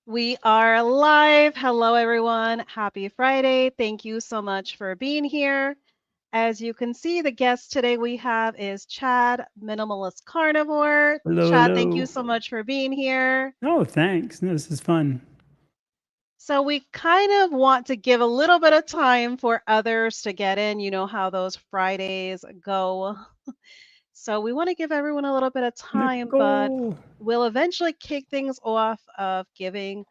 We are live. Hello, everyone. Happy Friday. Thank you so much for being here. As you can see, the guest today we have is Chad, Minimalist Carnivore. Hello, Chad, thank hello. you so much for being here. Oh, thanks. No, this is fun. So, we kind of want to give a little bit of time for others to get in. You know how those Fridays go. So, we want to give everyone a little bit of time, but Nicole. we'll eventually kick things off of giving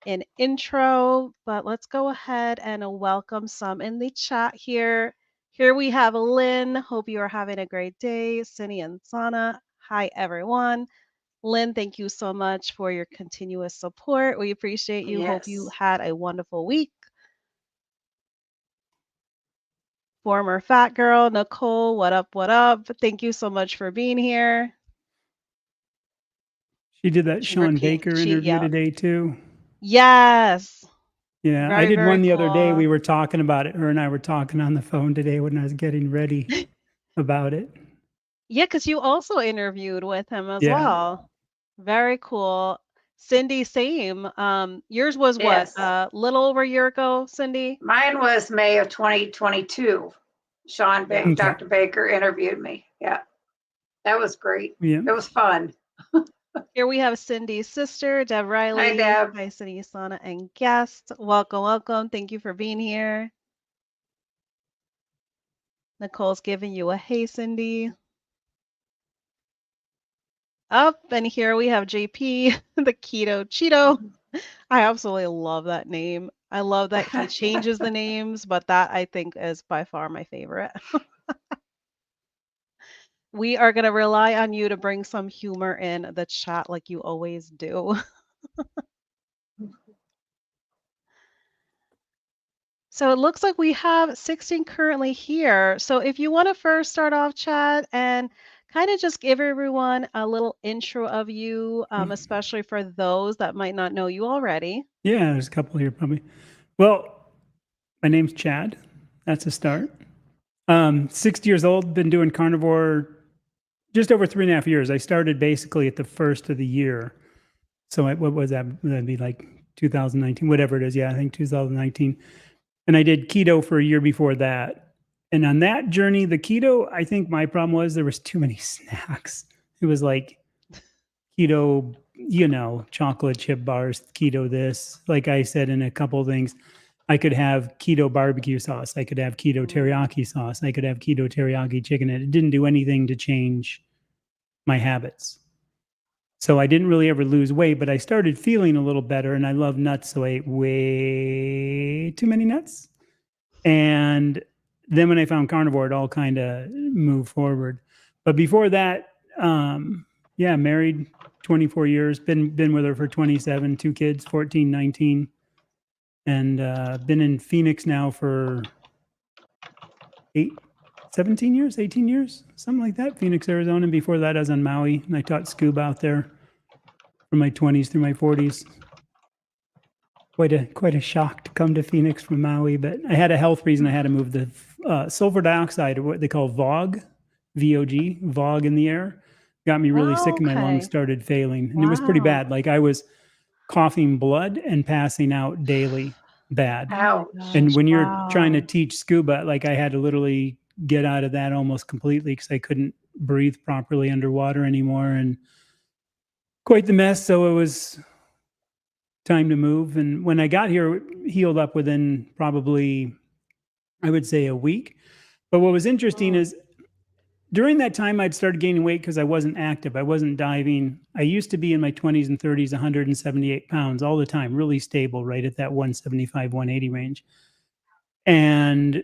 an intro, but let's go ahead and welcome some in the chat here. Here we have Lynn. Hope you are having a great day. Cindy and Sana. Hi, everyone. Lynn, thank you so much for your continuous support. We appreciate you. Hope you Yes. had a wonderful week. Former fat girl, Nicole, what up, what up? Thank you so much for being here. She did that Sean Ricky. Baker interview Yeah. today, too. Yes. Yeah, I Very, did very one the other day. cool. We were talking about it. Her and I were talking on the phone today when I was getting ready about it. Yeah, because you also interviewed with him as Yeah. well. Very cool. Cindy, same. Yours was what? Yes. Little over a year ago, Cindy? Mine was May of 2022. Yeah. Okay. Dr. Baker interviewed me. Yeah. That was great. Yeah. It was fun. Here we have Cindy's sister, Deb Hi, Riley. Deb. Hi, Cindy, Sana, and guest. Welcome, welcome. Thank you for being here. Nicole's giving you a hey, Cindy. Up, and here we have JP, the Keto Cheeto. I absolutely love that name. I love that he changes the names, but that I think is by far my favorite. We are going to rely on you to bring some humor in the chat like you always do. So it looks like we have 16 currently here. So if you want to first start off, Chad, and kind of just give everyone a little intro of you, especially for those that might not know you already. Yeah, there's a couple here probably. Well, my name's Chad. That's a start. 60 years old, been doing carnivore just over 3.5 years. I started basically at the first of the year. So what was that? That'd be like 2019, whatever it is. Yeah, I think 2019. And I did keto for a year before that. And on that journey, the keto, I think my problem was there was too many snacks. It was like keto, chocolate chip bars, keto this. Like I said in a couple of things, I could have keto barbecue sauce. I could have keto teriyaki sauce. I could have keto teriyaki chicken. And it didn't do anything to change my habits. So I didn't really ever lose weight, but I started feeling a little better, and I love nuts, so I ate way too many nuts. And then when I found carnivore, it all kind of moved forward. But before that, yeah, married 24 years, been with her for 27, two kids, 14, 19, and been in Phoenix now for 17 years, 18 years, something like that. Phoenix, Arizona. And before that, I was on Maui, and I taught scuba out there from my 20s through my 40s. Quite a shock to come to Phoenix from Maui, but I had a health reason. I had to move the sulfur dioxide, or what they call VOG, VOG, VOG in the air, got me really sick, Oh, and my lungs okay. started failing, and it was pretty Wow. bad. Like I was coughing blood and passing out daily, bad. Oh my Ouch. And gosh. when you're trying to Wow. teach scuba, like I had to literally get out of that almost completely because I couldn't breathe properly underwater anymore, and quite the mess. So it was time to move. And when I got here, healed up within probably, I would say, a week. But what was interesting Mm. is during that time, I'd started gaining weight because I wasn't active. I wasn't diving. I used to be in my 20s and 30s, 178 pounds all the time, really stable, right at that 175, 180 range. And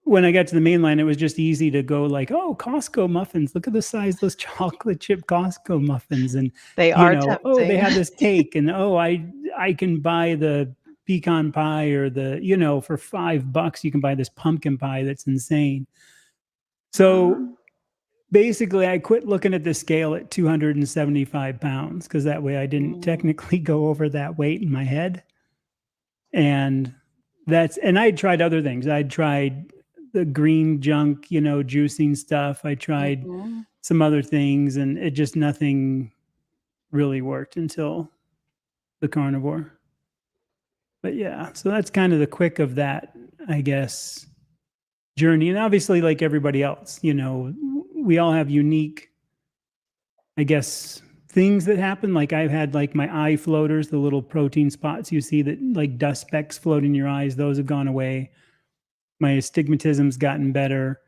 when I got to the mainland, it was just easy to go like, oh, Costco muffins. Look at the size of those chocolate chip Costco muffins. And, They are oh, they tempting. have this cake. And oh, I can buy the pecan pie or the, for $5, you can buy this pumpkin pie that's insane. So Mhm. basically, I quit looking at the scale at 275 pounds because that way I didn't Mm. technically go over that weight in my head. And and I'd tried other things. I'd tried the green junk, juicing stuff. I tried the carnivore. But yeah, so that's kind of the quick of that, I guess, journey. And obviously, like everybody else, we all have unique, I guess, things that happen. Like I've had like my eye floaters, the little protein spots you see that like dust specks float in your eyes. Those have gone away. My astigmatism's gotten better.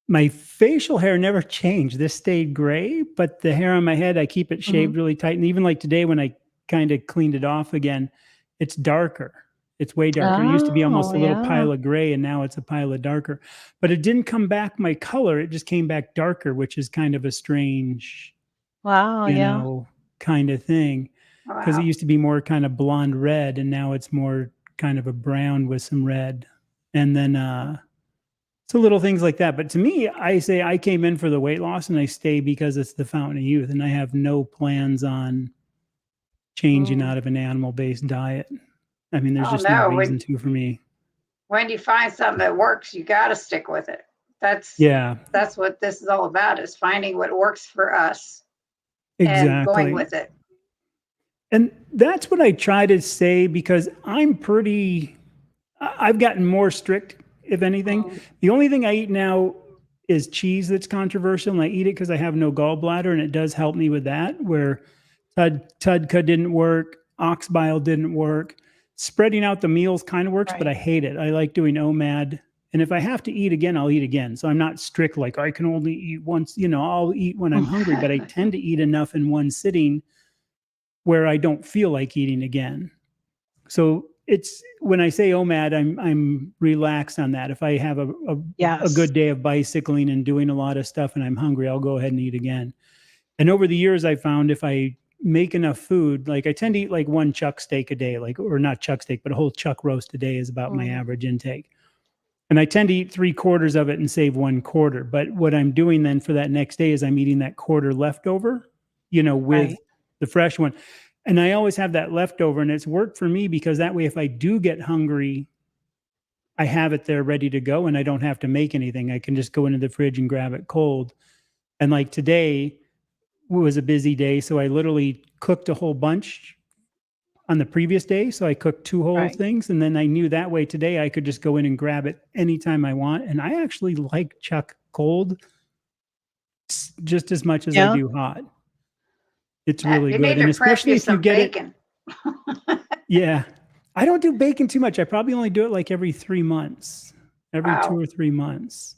My facial hair never changed. This stayed gray, but the hair on my head, I keep it shaved really tight. And even like today, when I kind of cleaned it off again, it's darker. It's way darker. It used to be almost a little pile of gray, and now it's a pile of darker. But it didn't come back my color. It just came back darker, which is kind of a strange, kind of thing. Because it used to be more kind of blonde red, and now it's more kind of a brown with some red. And then so little things like that. But to me, I say I came in for the weight loss, and I stay because it's the fountain of youth, and I have no plans on changing out of an animal-based diet. I mean, there's just no reason to for me. When you find something that works, you got to stick with it. That's what this is all about, is finding what works for us and going with it. And that's what I try to say, because I've gotten more strict, if anything. The only thing I eat now is cheese that's controversial, and I eat it because I have no gallbladder, and it does help me with that, where Tudka didn't work, ox bile didn't work. Spreading out the meals kind of works, but I hate it. I like doing OMAD. And if I have to eat again, I'll eat again. So I'm not strict, like I can only eat once, I'll eat when I'm hungry, but I tend to eat enough in one sitting where I don't feel like eating again. So it's, when I say OMAD, I'm relaxed on that. If I have a good day of bicycling and doing a lot of stuff and I'm hungry, I'll go ahead and eat again. And over the years, I found if I make enough food, like I tend to eat like one chuck steak a day, or not chuck steak, but a whole chuck roast a day is about my average intake. And I tend to eat 3/4 of it and save 1/4. But what I'm doing then for that next day is I'm eating that quarter leftover, with the fresh one. And I always have that leftover, and it's worked for me because that way, if I do get hungry, I have it there ready to go and I don't have to make anything. I can just go into the fridge and grab it cold. And like today was a busy day, so I literally cooked a whole bunch on the previous day. So I cooked 2 whole things, and then I knew that way today I could just go in and grab it anytime I want. And I actually like chuck cold just as much as I do hot. It's really good. And especially if you get bacon. Yeah. I don't do bacon too much. I probably only do it like every 3 months, every 2 or 3 months.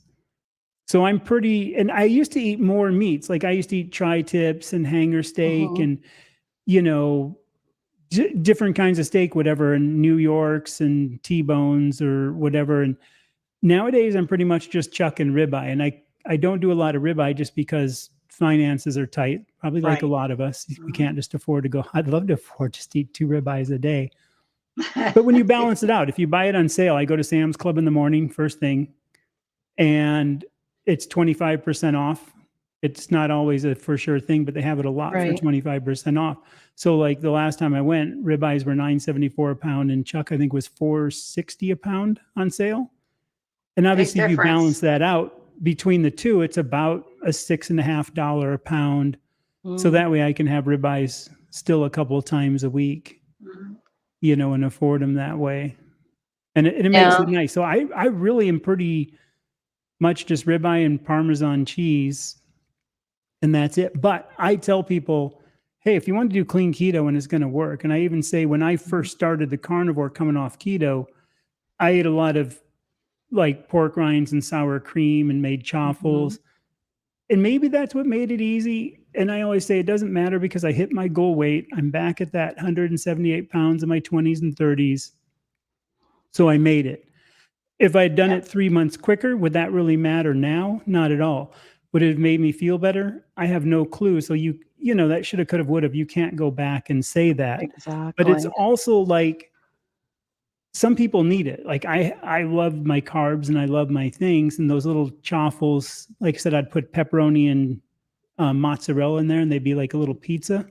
So I'm pretty, and I used to eat more meats. Like I used to eat tri-tips and hanger steak and, different kinds of steak, whatever, and New Yorks and T-bones or whatever. And nowadays I'm pretty much just chucking ribeye. And I don't do a lot of ribeye just because finances are tight, probably like a lot of us. We can't just afford to go. I'd love to afford just to eat 2 ribeyes a day. But when you balance it out, if you buy it on sale, I go to Sam's Club in the morning, first thing, and it's 25% off. It's not always a for sure thing, but they have it a lot for 25% off. So like the last time I went, ribeyes were $9.74 a pound, and chuck I think was $4.60 a pound on sale. And obviously, if you balance that out between the two, it's about a $6.50 a pound. So that way I can have ribeyes still a couple of times a week, and afford them that way. And it makes it nice. So I really am pretty much just ribeye and Parmesan cheese, and that's it. But I tell people, hey, if you want to do clean keto and it's going to work, and I even say when I first started the carnivore coming off keto, I ate a lot of like pork rinds and sour cream and made chaffles. And maybe that's what made it easy. And I always say it doesn't matter because I hit my goal weight. I'm back at that 178 pounds in my 20s and 30s. So I made it. If I had done it 3 months quicker, would that really matter now? Not at all. Would it have made me feel better? I have no clue. So that shoulda, coulda, woulda. You can't go back and say that. Exactly. But it's also like some people need it. Like I love my carbs and I love my things, and those little chaffles. Like I said, I'd put pepperoni and mozzarella in there, and they'd be like a little pizza.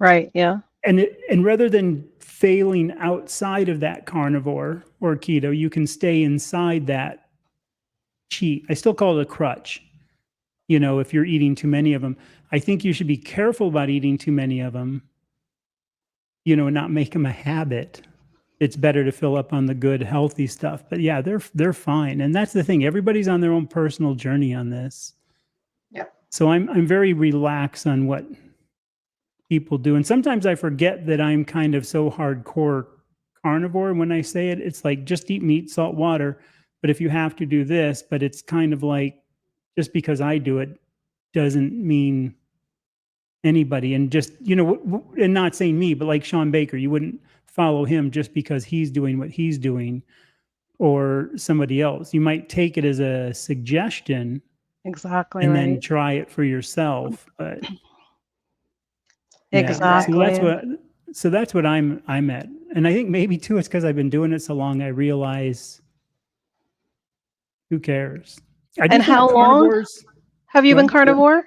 Right. Yeah. And rather than failing outside of that carnivore or keto, you can stay inside that cheat. I still call it a crutch. If you're eating too many of them, I think you should be careful about eating too many of them. not make them a habit. It's better to fill up on the good, healthy stuff. But yeah, they're fine. And that's the thing. Everybody's on their own personal journey on this. Yeah. So I'm very relaxed on what people do. And sometimes I forget that I'm kind of so hardcore carnivore. When I say it, it's like just eat meat, salt, water. But if you have to do this, but it's kind of like just because I do it doesn't mean anybody. And just, and not saying me, but like Sean Baker, you wouldn't follow him just because he's doing what he's doing or somebody else. You might take it as a suggestion. Exactly. And right. then try it for yourself. But exactly. So that's what I'm at. And I think maybe too, it's because I've been doing it so long, I realize who cares? And how long have you been carnivore?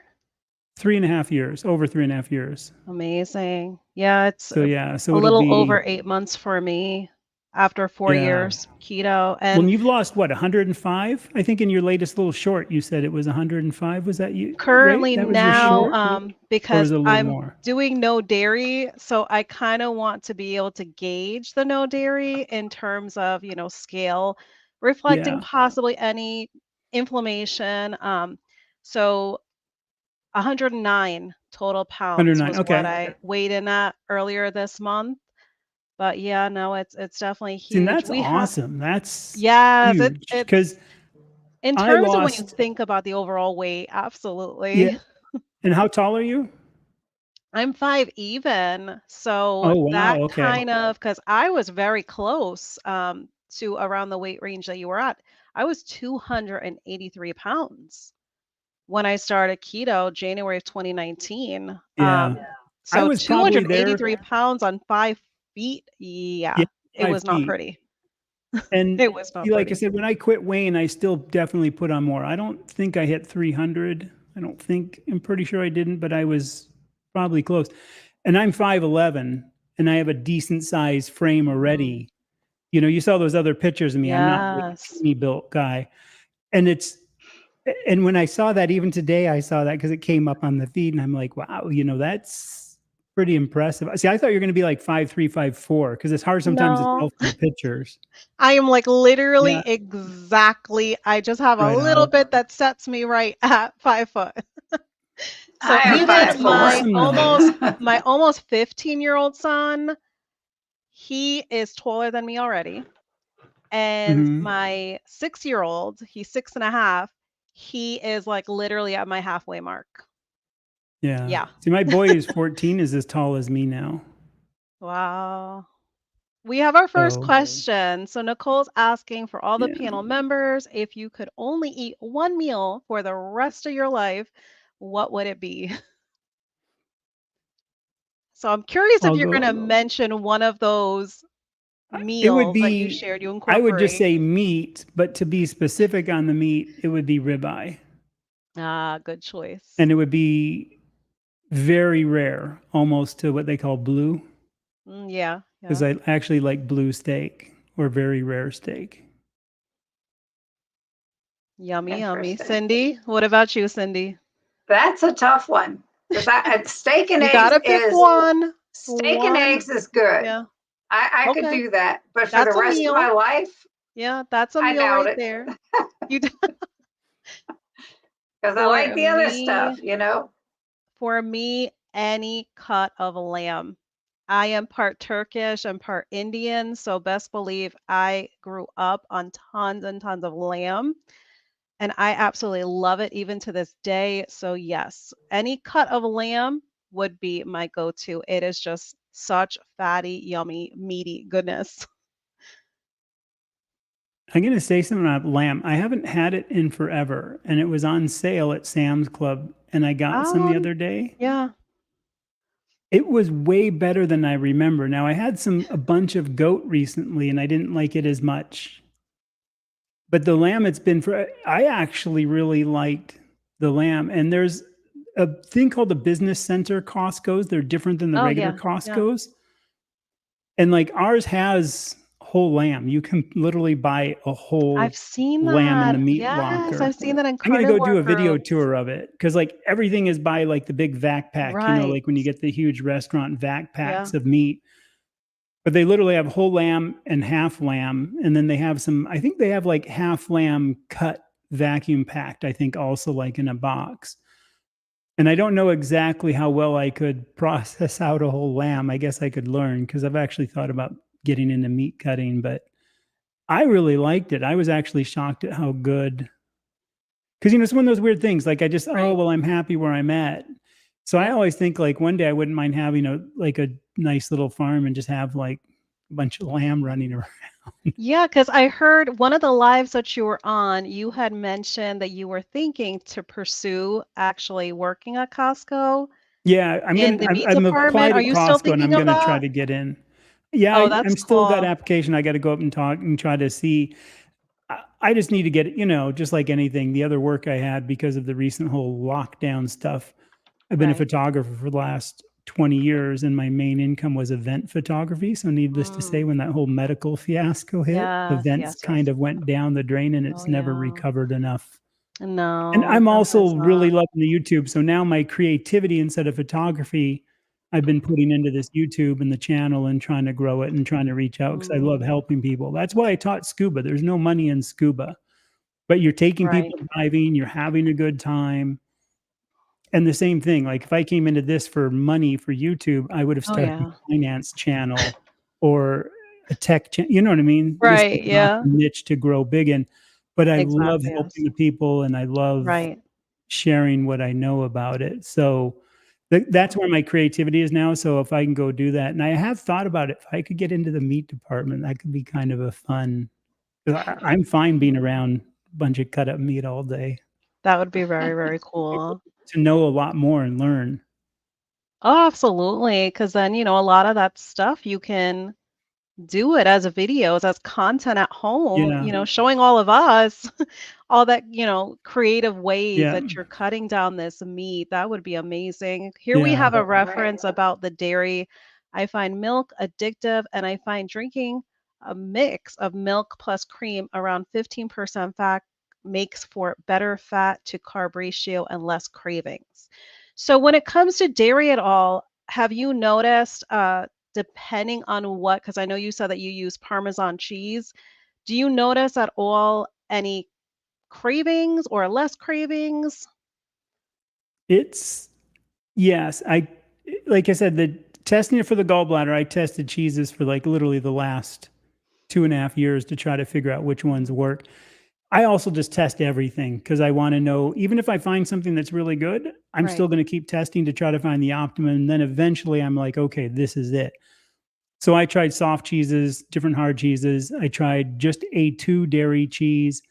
3.5 years, over 3.5 years. Amazing. Yeah, it's so a little over 8 months for me after 4 years keto. And you've lost what, 105? I think in your latest little short, you said it was 105. Was that you? Currently right? now, because I'm more? doing no dairy, so I kind of want to be able to gauge the no dairy in terms of, scale, reflecting possibly any inflammation. So 109 total pounds was what I weighed in at earlier this month. But yeah, no, it's definitely huge. And that's awesome. That's huge. Because in terms of when you think about the overall weight, absolutely. Yeah. And how tall are you? I'm 5 even. So that kind of, because I was very close to around the weight range that you were at. I was 283 pounds when I started keto, January of 2019. Yeah. So I was 283 pounds on 5 feet. Yeah, it was not pretty. And it was not like pretty. I said, when I quit weighing, I still definitely put on more. I don't think I hit 300. I'm pretty sure I didn't, but I was probably close. And I'm 5'11", and I have a decent size frame already. You saw those other pictures of me. I'm not a skinny built guy. And when I saw that, even today, I saw that because it came up on the feed, and I'm like, wow, that's pretty impressive. See, I thought you were going to be like 5'3", 5'4", because it's hard sometimes to tell from the pictures. I am like literally exactly. I just have a little bit that sets me right at 5 foot. So even my almost 15-year-old son, he is taller than me already. And my 6-year-old, he's 6.5. He is like literally at my halfway mark. Yeah. See, my boy who's 14 is as tall as me now. Wow. We have our first question. So Nicole's asking for all the panel members, if you could only eat one meal for the rest of your life, what would it be? So I'm curious if you're going to mention one of those meals that you shared. You incorporate. I would just say meat, but to be specific on the meat, it would be ribeye. Ah, good choice. And it would be very rare, almost to what they call blue. Yeah. Because I actually like blue steak or very rare steak. Yummy. Cindy, what about you, Cindy? That's a tough one. Because steak and you eggs gotta pick one. Steak and eggs is good. Yeah. I could do that. But for the rest of my life, that's a meal right there. Because I like the other stuff, For me, any cut of lamb. I am part Turkish and part Indian, so best believe I grew up on tons and tons of lamb, and I absolutely love it even to this day. So yes, any cut of lamb would be my go-to. It is just such fatty, yummy, meaty goodness. I'm going to say something about lamb. I haven't had it in forever, and it was on sale at Sam's Club, and I got some the other day. Yeah. It was way better than I remember. Now, I had a bunch of goat recently, and I didn't like it as much. But the lamb, I actually really liked the lamb. And there's a thing called the business center Costco's. They're different than the regular Costco's. Yeah. And like ours has whole lamb. You can literally buy a whole lamb in the meat locker. Yes, I've seen that in I'm going to go do a video tour of it because like everything is by like the big vac pack, like when you get the huge restaurant vac packs of meat. but they literally have whole lamb and half lamb. And then they have I think they have like half lamb cut vacuum packed, I think also like in a box. And I don't know exactly how well I could process out a whole lamb. I guess I could learn because I've actually thought about getting into meat cutting, but I really liked it. I was actually shocked at how good, because it's one of those weird things. Like oh, well, I'm happy where I'm at. So I always think like one day I wouldn't mind having a nice little farm and just have like a bunch of lamb running around. Yeah, because I heard one of the lives that you were on, you had mentioned that you were thinking to pursue actually working at Costco Yeah, in the meat I'm department. applied Are at you still Costco and I'm thinking of gonna try that? to get in. Yeah, Oh, that's I'm still got cool. application. I got to go up and talk and try to see. I just need to get, just like anything, the other work I had because of the recent whole lockdown stuff. I've been a photographer for the last 20 years and my main income was event photography. So needless to say, when that whole medical fiasco hit, Yes, events yes, yes. kind of went down the drain and Oh, it's never yeah. recovered enough. And No, I'm that has also really loving the YouTube. So now my creativity instead of photography, I've been putting into this YouTube and the channel and trying to grow it and trying to reach out because I love helping people. That's why I taught scuba. There's no money in scuba, but you're taking right. people diving, you're having a good time. And the same thing, like if I came into this for money for YouTube, I would have Oh, started a yeah. finance channel or a tech channel. You know what I mean? Just Right, not a yeah. niche to grow big in. But I love Exactly, yes. helping the people and I love Right. sharing what I know about it. So that's where my creativity is now. So if I can go do that, and I have thought about it, if I could get into the meat department, that could be kind of a fun. I'm fine being around a bunch of cut up meat all day. That would be very, very cool. To know a lot more and learn. Oh, absolutely. Because then, a lot of that stuff you can do it as a videos, as content at home, Yeah, showing all of us all that, creative ways yeah, that you're cutting down this meat. That would be amazing. Here we yeah. have a Right. reference about the dairy. I find milk addictive, and I find drinking a mix of milk plus cream around 15% fat makes for better fat to carb ratio and less cravings. So when it comes to dairy at all, have you noticed depending on what, because I know you said that you use Parmesan cheese. Do you notice at all any cravings or less cravings? It's yes. Like I said, the testing it for the gallbladder, I tested cheeses for like literally the last 2.5 years to try to figure out which ones work. I also just test everything because I want to know, even if I find something that's really good, I'm Right. still going to keep testing to try to find the optimum. And then eventually I'm like, okay, this is it. So I tried soft cheeses, different hard cheeses. I tried just A2 dairy cheese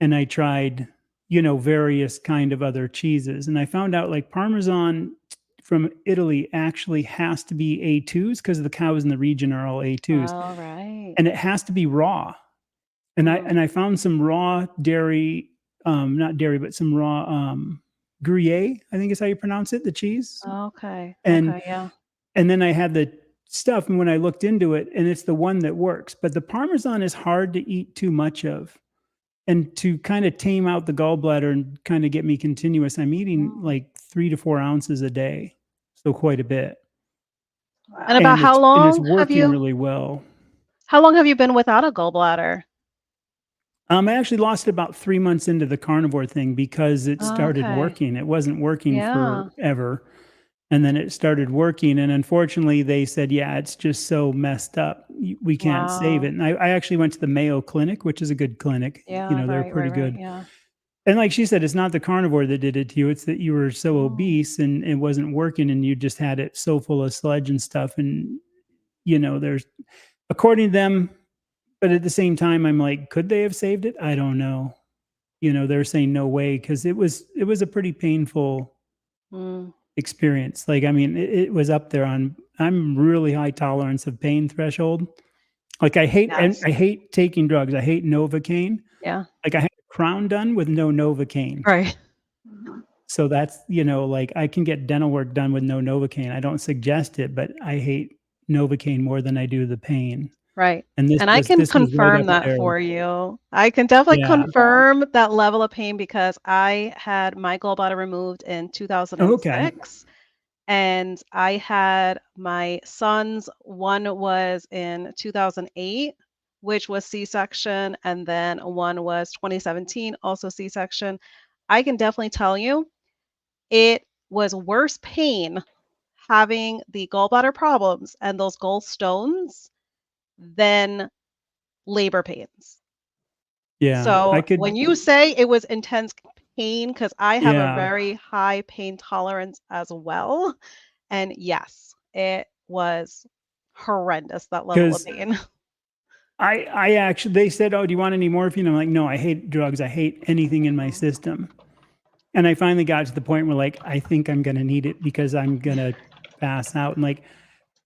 and I tried, various kind of other cheeses. And I found out like Parmesan from Italy actually has to be A2s because the cows in the region are all A2s. All right. And it has to be raw. And I found some raw dairy, not dairy, but some raw Gruyere, I think is how you pronounce it, the cheese. Okay. And Okay. Yeah. and then I had the stuff, and when I looked into it, and it's the one that works. But the Parmesan is hard to eat too much of. And to kind of tame out the gallbladder and kind of get me continuous, I'm eating like 3 to 4 ounces a day, so quite a bit. Wow. And about And it's working really well. how long have you been without a gallbladder? I actually lost it about 3 months into the carnivore thing because it started Okay. working. It wasn't working Yeah. forever, and then it started working, and unfortunately, they said, "Yeah, it's just so messed up, we can't save Wow. it." And I actually went to the Mayo Clinic, which is a good clinic. Yeah. They're Right. Right. pretty Right. good. Yeah. And like she said, it's not the carnivore that did it to you. It's that you were so Oh. obese and it wasn't working and you just had it so full of sludge and stuff. And, there's, according to them, but at the same time, I'm like, could they have saved it? I don't know. They're saying no way because it was a pretty painful Mm. experience. Like, I mean, it was up there I'm really high tolerance of pain threshold. Like Yes. I hate taking drugs. I hate Novocaine. Yeah. Like I had a crown done with no Novocaine. Right. Mhm. So that's, like I can get dental work done with no Novocaine. I don't suggest it, but I hate Novocaine more than I do the pain. Right. And this And I was can this was right confirm up that there. for you. I can definitely Yeah. confirm that level of pain because I had my gallbladder removed in Okay. 2006. And I had my sons, one was in 2008, which was C-section, and then one was 2017, also C-section. I can definitely tell you it was worse pain having the gallbladder problems and those gallstones than labor pains. Yeah, I So could. when you say it was intense pain, because I have a Yeah, very high pain tolerance as well, and yes, it was horrendous, that level of because pain. I actually they said, "Oh, do you want any morphine?" I'm like, "No, I hate drugs. I hate anything in my Mhm. system." And I finally got to the point where like I think I'm gonna need it because I'm gonna pass out. And like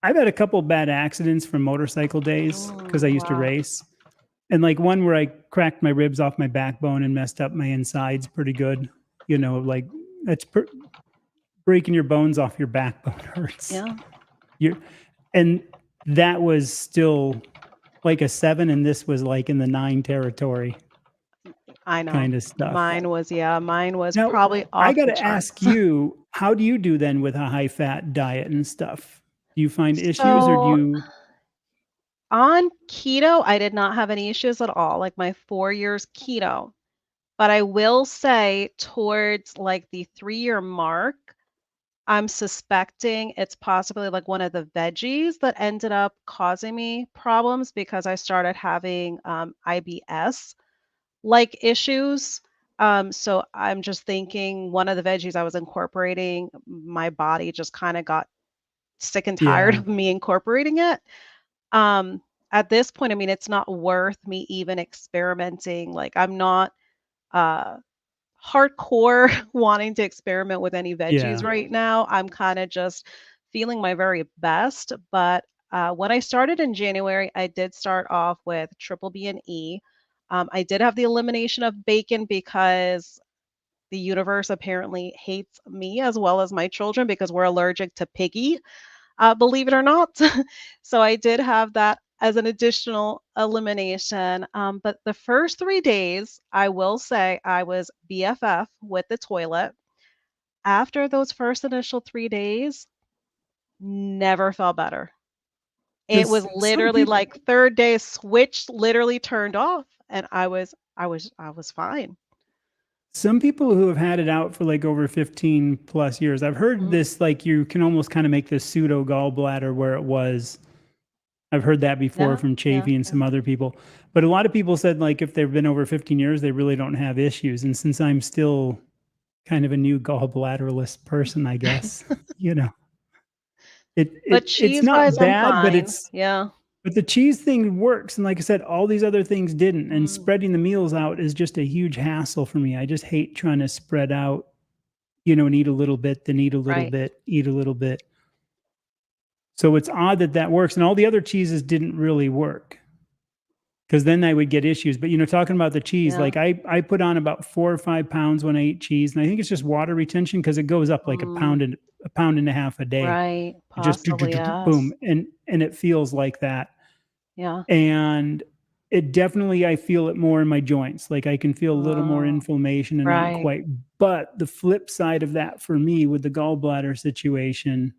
I've had a couple bad accidents from motorcycle days because I used to Wow. race. And like one where I cracked my ribs off my backbone and messed up my insides pretty good. You know, like that's breaking your bones off your backbone hurts. Yeah, You're, and that was still like a 7, and this was like in the 9 territory I know. kind of stuff. Mine was Now, probably I off got the to ask charts. you, how do you do then with a high fat diet and stuff? Do you find issues or do So you? on keto, I did not have any issues at all, like my 4 years keto. But I will say towards like the 3-year mark, I'm suspecting it's possibly like one of the veggies that ended up causing me problems because I started having IBS like issues. So I'm just thinking one of the veggies I was incorporating, my body just kind of got sick and tired Yeah, of me incorporating it. Um, at this point, I mean, it's not worth me even experimenting. Like, I'm not uh, hardcore wanting to experiment with any veggies yeah. right now. I'm kind of just feeling my very best. But when I started in January, I did start off with triple B and E. I did have the elimination of bacon because the universe apparently hates me as well as my children because we're allergic to piggy, believe it or not. So I did have that as an additional elimination. But the first 3 days, I will say I was BFF with the toilet. After those first initial 3 days, never felt better. It was Because some literally people, like third day switch literally turned off and I was fine. who have had it out for like over 15 plus years, I've heard Mm, this, like you can almost kind of make this pseudo gallbladder where it was. I've heard that before yeah, from yeah, Chafee and yeah. some other people. But a lot of people said like if they've been over 15 years, they really don't have issues. And since I'm still kind of a new gallbladderless person, I guess, you know, But it's cheese wise, not I'm bad, but fine. it's Yeah. but the cheese thing works. And like I said, all these other things didn't. And Mm, spreading the meals out is just a huge hassle for me. I just hate trying to spread out, and eat a little bit, then eat a little right. bit, eat a little bit. So it's odd that that works. And all the other cheeses didn't really work because then I would get issues. But talking about the cheese, Yeah. like I put on about 4 or 5 pounds when I eat cheese, and I think it's just water retention because it goes up like a Mm, pound and a pound and a half a day. right. It just Possibly, boom, yes. and it feels like that. Yeah. And it definitely, I feel it more in my joints. Like I can feel a little more Oh, inflammation and not right. quite. But the flip side of that for me with the gallbladder situation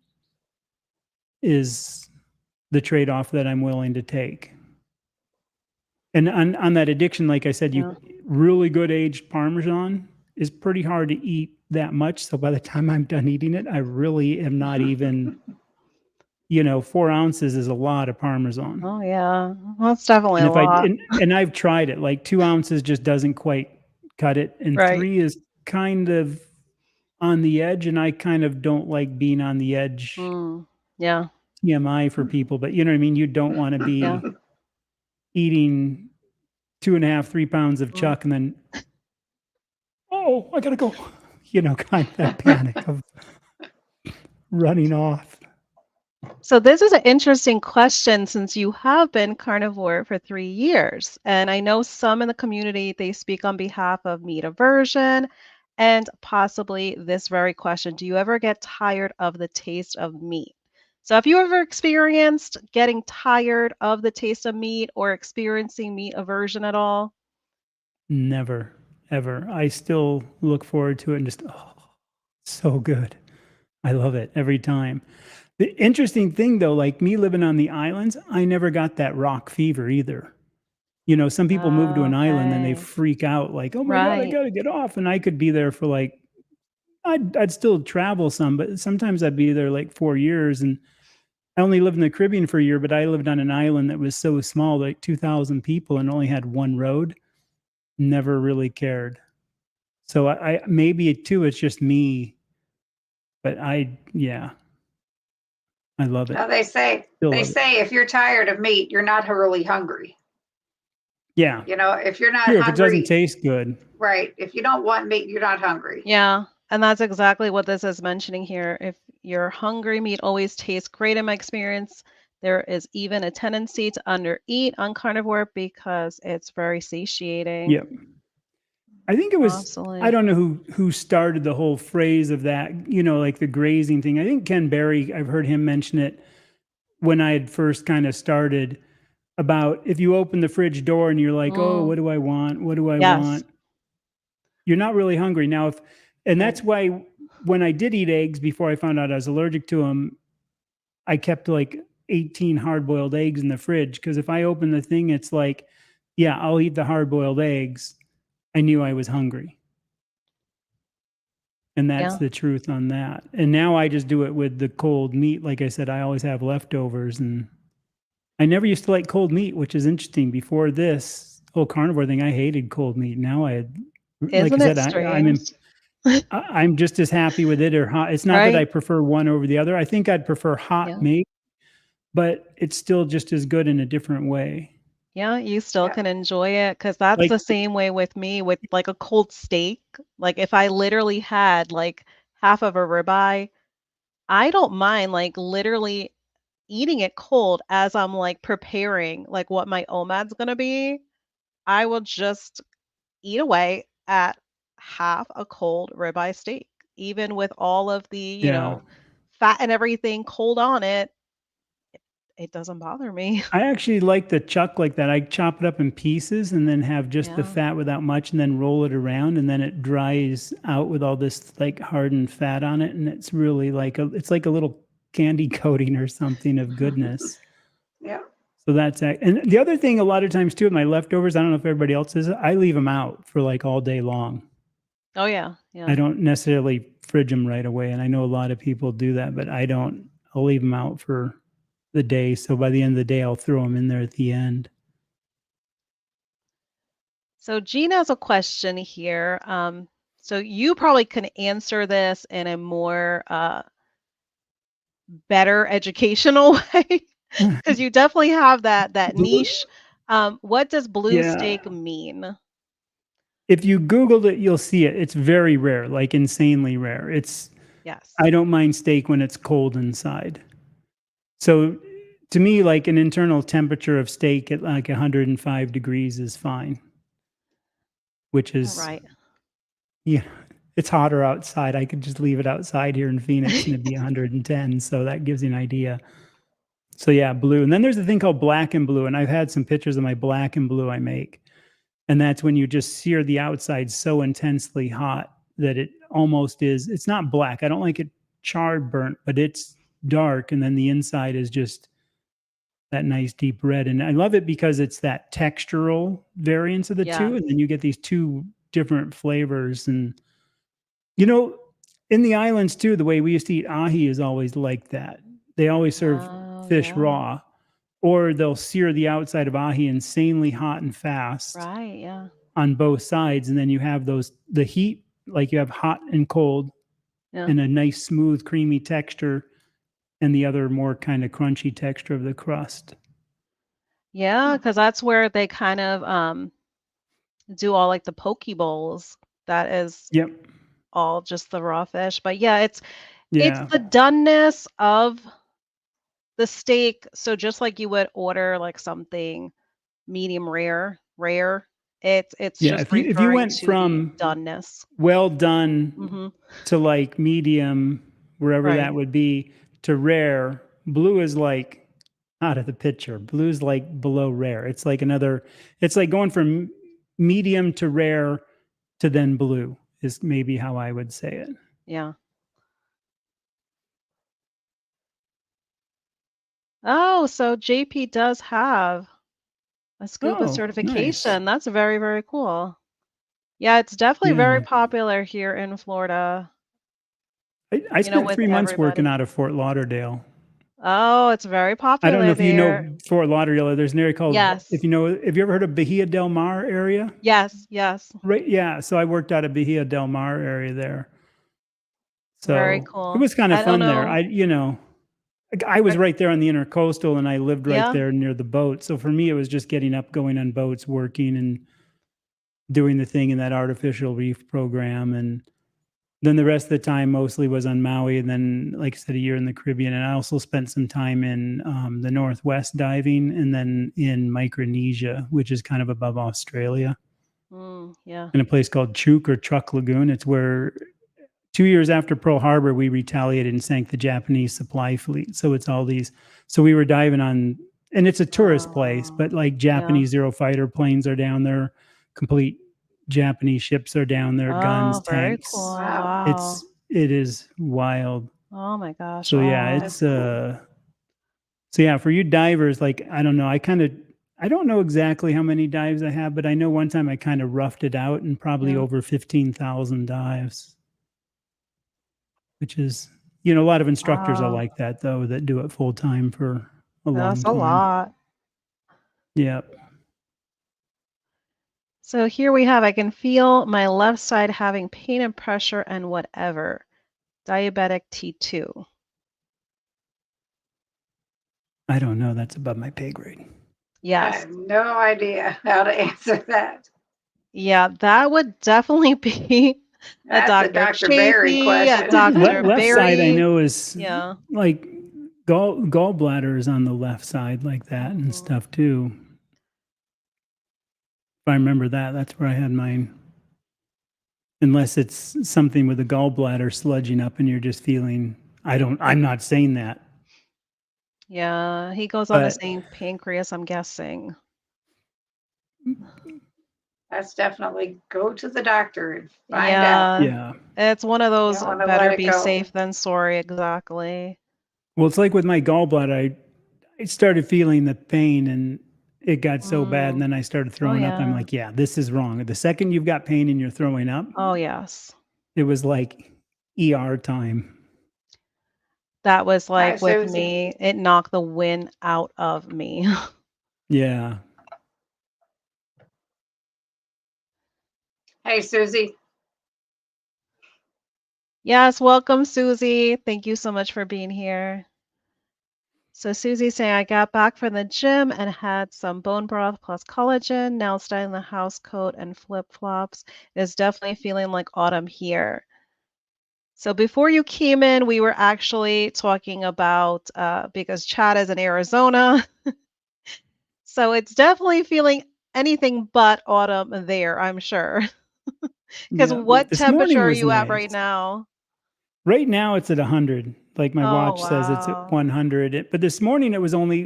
is the trade off that I'm willing to take. And on that addiction, like I said, you Yeah. really good aged Parmesan is pretty hard to eat that much. So by the time I'm done eating it, I really am not even, 4 ounces is a lot of Parmesan. Oh, yeah. That's definitely And a if I lot. and I've tried it, like 2 ounces just doesn't quite cut it, and Right. three is kind of on the edge, and I kind of don't like being on the edge. Mm, yeah. TMI for people, but you know what I mean. You don't want to Yeah. be eating 2.5, 3 pounds of Mm. chuck and then oh, I gotta go. Kind of that panic of running off. So this is an interesting question since you have been carnivore for 3 years. And I know some in the community, they speak on behalf of meat aversion and possibly this very question. Do you ever get tired of the taste of meat? So have you ever experienced getting tired of the taste of meat or experiencing meat aversion at all? Never, ever. I still look forward to it and just, oh, so good. I love it every time. The interesting thing though, like me living on the islands, I never got that rock fever either. You know, some people move to an island and they Okay. freak out like, "Oh my God, I Right. got to get off." And I could be there for like, I'd still travel some, but sometimes I'd be there like 4 years. And I only lived in the Caribbean for a year, but I lived on an island that was so small, like 2,000 people and only had one road. Never really cared. So I maybe too, it's just me, but yeah, I love it. Now they say Still love it. if you're tired of meat, you're not really hungry. Yeah. You know, if you're not True. If it doesn't hungry, taste good. right? If you don't want meat, you're not hungry. Yeah. And that's exactly what this is mentioning here. If you're hungry, meat always tastes great in my experience. There is even a tendency to undereat on carnivore because it's very satiating. Yep. I think it was, I Absolutely. don't know who started the whole phrase of that, you know, like the grazing thing. I think Ken Berry, I've heard him mention it when I had first kind of started, about if you open the fridge door and you're like, "Oh, Mm, what do I want? What do I yes. want?" You're not really hungry. Now if and Nope. that's why when I did eat eggs before I found out I was allergic to them, I kept like 18 hard-boiled eggs in the fridge, because if I open the thing it's like, yeah, I'll eat the hard-boiled eggs. I knew I was hungry. And that's Yeah. the truth on that. And now I just do it with the cold meat. Like I said, I always have leftovers, and I never used to like cold meat, which is interesting. Before this whole carnivore thing, I hated cold meat. Now like I Isn't it said, strange? I'm just as happy with it or hot. It's not that I Right? prefer one over the other. I think I'd prefer hot Yeah. meat, but it's still just as good in a different way. Yeah, you still Yeah. can enjoy it because that's Like, the same way with me with like a cold steak. Like if I literally had like half of a ribeye, I don't mind like literally eating it cold as I'm like preparing like what my OMAD's gonna be. I will just eat away at half a cold ribeye steak, even with all of the, yeah, fat and everything cold on it. It doesn't bother me. I actually like the chuck like that. I chop it up in pieces and then have just the Yeah. fat without much, and then roll it around, and then it dries out with all this like hardened fat on it, and it's really like it's like a little candy coating or something of goodness. Yeah. So and the other thing a lot of times too with my leftovers, I don't know if everybody else is, I leave them out for like all day long. Oh yeah, I yeah. don't necessarily fridge them right away, and I know a lot of people do that, but I don't. I'll leave them out for the day, so by the end of the day, I'll throw them in there at the end. So Gina has a question here. So you probably can answer this in a more better educational way because you definitely have that niche. What does blue Yeah. steak mean? If you Googled it, you'll see it. It's very rare, like insanely rare. Yes. I don't mind steak when it's cold inside. So to me, like an internal temperature of steak at like 105 degrees is fine, which All is, right. yeah, it's hotter outside. I could just leave it outside here in Phoenix and it'd be 110. So that gives you an idea. So yeah, blue. And then there's a thing called black and blue. And I've had some pictures of my black and blue I make. And that's when you just sear the outside so intensely hot that it almost is, it's not black. I don't like it charred burnt, but it's dark. And then the inside is just that nice deep red. And I love it because it's that textural variance of the two. Yes. And then you get these two different flavors. And, you know, in the islands too, the way we used to eat ahi is always like that. They always serve Oh, fish yeah. raw, or they'll sear the outside of ahi insanely hot and fast Right. Yeah. on both sides. And then you have the heat, like you have hot and cold, Yeah. and a nice, smooth, creamy texture, and the other more kind of crunchy texture of the crust. Yeah, because that's where they kind of do all like the poke bowls. That is Yep. all just the raw fish. But yeah, it's Yeah. the doneness of the steak. So just like you would order like something medium rare, it's Yeah. just If you referring went to the from doneness. well done Mhm. to like medium, wherever that Right. would be, to rare, blue is like out of the picture. Blue's like below rare. It's like going from medium to rare to then blue is maybe how I would say it. Yeah. Oh, so JP does have a scuba Oh, certification. nice. That's very, very cool. Yeah, it's definitely very Yeah. popular here in Florida, I spent with 3 months working everybody. out of Fort Lauderdale. Oh, it's very I don't know popular if you there. know Fort Lauderdale. There's an area called, Yes. have you ever heard of Bahia del Mar area? Yes, yes. Right. Yeah. So I worked out of Bahia del Mar area there. Very So it cool. was kind of I don't fun there. know. I was right there on the intercoastal and I lived right Yeah. there near the boat. So for me, it was just getting up, going on boats, working and doing the thing in that artificial reef program. And then the rest of the time mostly was on Maui. And then, like I said, a year in the Caribbean. And I also spent some time in the Northwest diving and then in Micronesia, which is kind of above Australia, Yeah. in a place called Chuuk or Truk Lagoon. It's where 2 years after Pearl Harbor, we retaliated and sank the Japanese supply fleet. So it's all these. So we were diving on, and it's a tourist place, but like Yeah. Japanese Zero fighter planes are down there, complete Japanese ships are down there, guns, Oh, very tanks. cool. Wow. Wow. It is wild. Oh my gosh. So yeah, Wow. That's cool. so yeah, for you divers, like I don't know, I don't know exactly how many dives I have, but I know one time I kind of roughed it out and probably Yeah. over 15,000 dives, which is, a lot of instructors are Wow. like that though, that do it full time for a long That's a time. lot. Yep. So here we have, I can feel my left side having pain and pressure and whatever. Diabetic T2. I don't know. That's above my pay grade. I Yes. have no idea how to answer that. Yeah, that would definitely be a That's a Dr. Dr. Berry Chafee, a question. Dr. Left side, I Berry. know, is Yeah. like gallbladder is on the left side like that and stuff too. If I remember that, that's where I had mine. Unless it's something with the gallbladder sludging up and you're just feeling, I'm not saying that. Yeah, he goes on the But same pancreas, I'm guessing. That's definitely go to the doctor and find out. Yeah, yeah. it's one of You those don't want to better let it be go. safe than sorry, exactly. Well, it's like with my gallbladder, I started feeling the pain and it got so bad. And then I started Oh, throwing up. I'm yeah. like, yeah, this is wrong. The second you've got pain and you're throwing up, Oh, yes. it was like ER time. That was Hi, like with Susie. me, it knocked the wind out of me. Yeah. Hey, Susie. Yes, welcome, Susie. Thank you so much for being here. So Susie's saying, I got back from the gym and had some bone broth plus collagen. Now styling the house coat and flip-flops. It's definitely feeling like autumn here. So before you came in, we were actually talking about, because Chad is in Arizona. So it's definitely feeling anything but autumn there, I'm sure. Because Yeah. what This temperature morning are was you at nice. right now? Right now it's at 100. Like my Oh, watch says it's at wow. 100. But this morning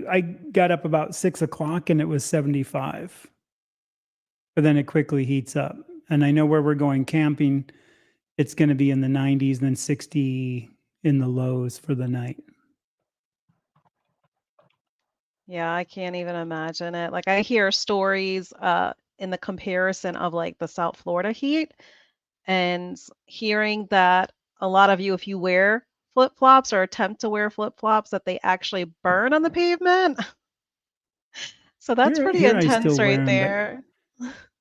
I got up about 6 o'clock and it was 75. But then it quickly heats up. And I know where we're going camping, it's going to be in the 90s, then 60 in the lows for the night. Yeah, I can't even imagine it. Like I hear stories in the comparison of like the South Florida heat and hearing that a lot of you, if you wear flip-flops or attempt to wear flip-flops, that they actually burn on the pavement. So that's pretty Here I intense still wear right them, but there.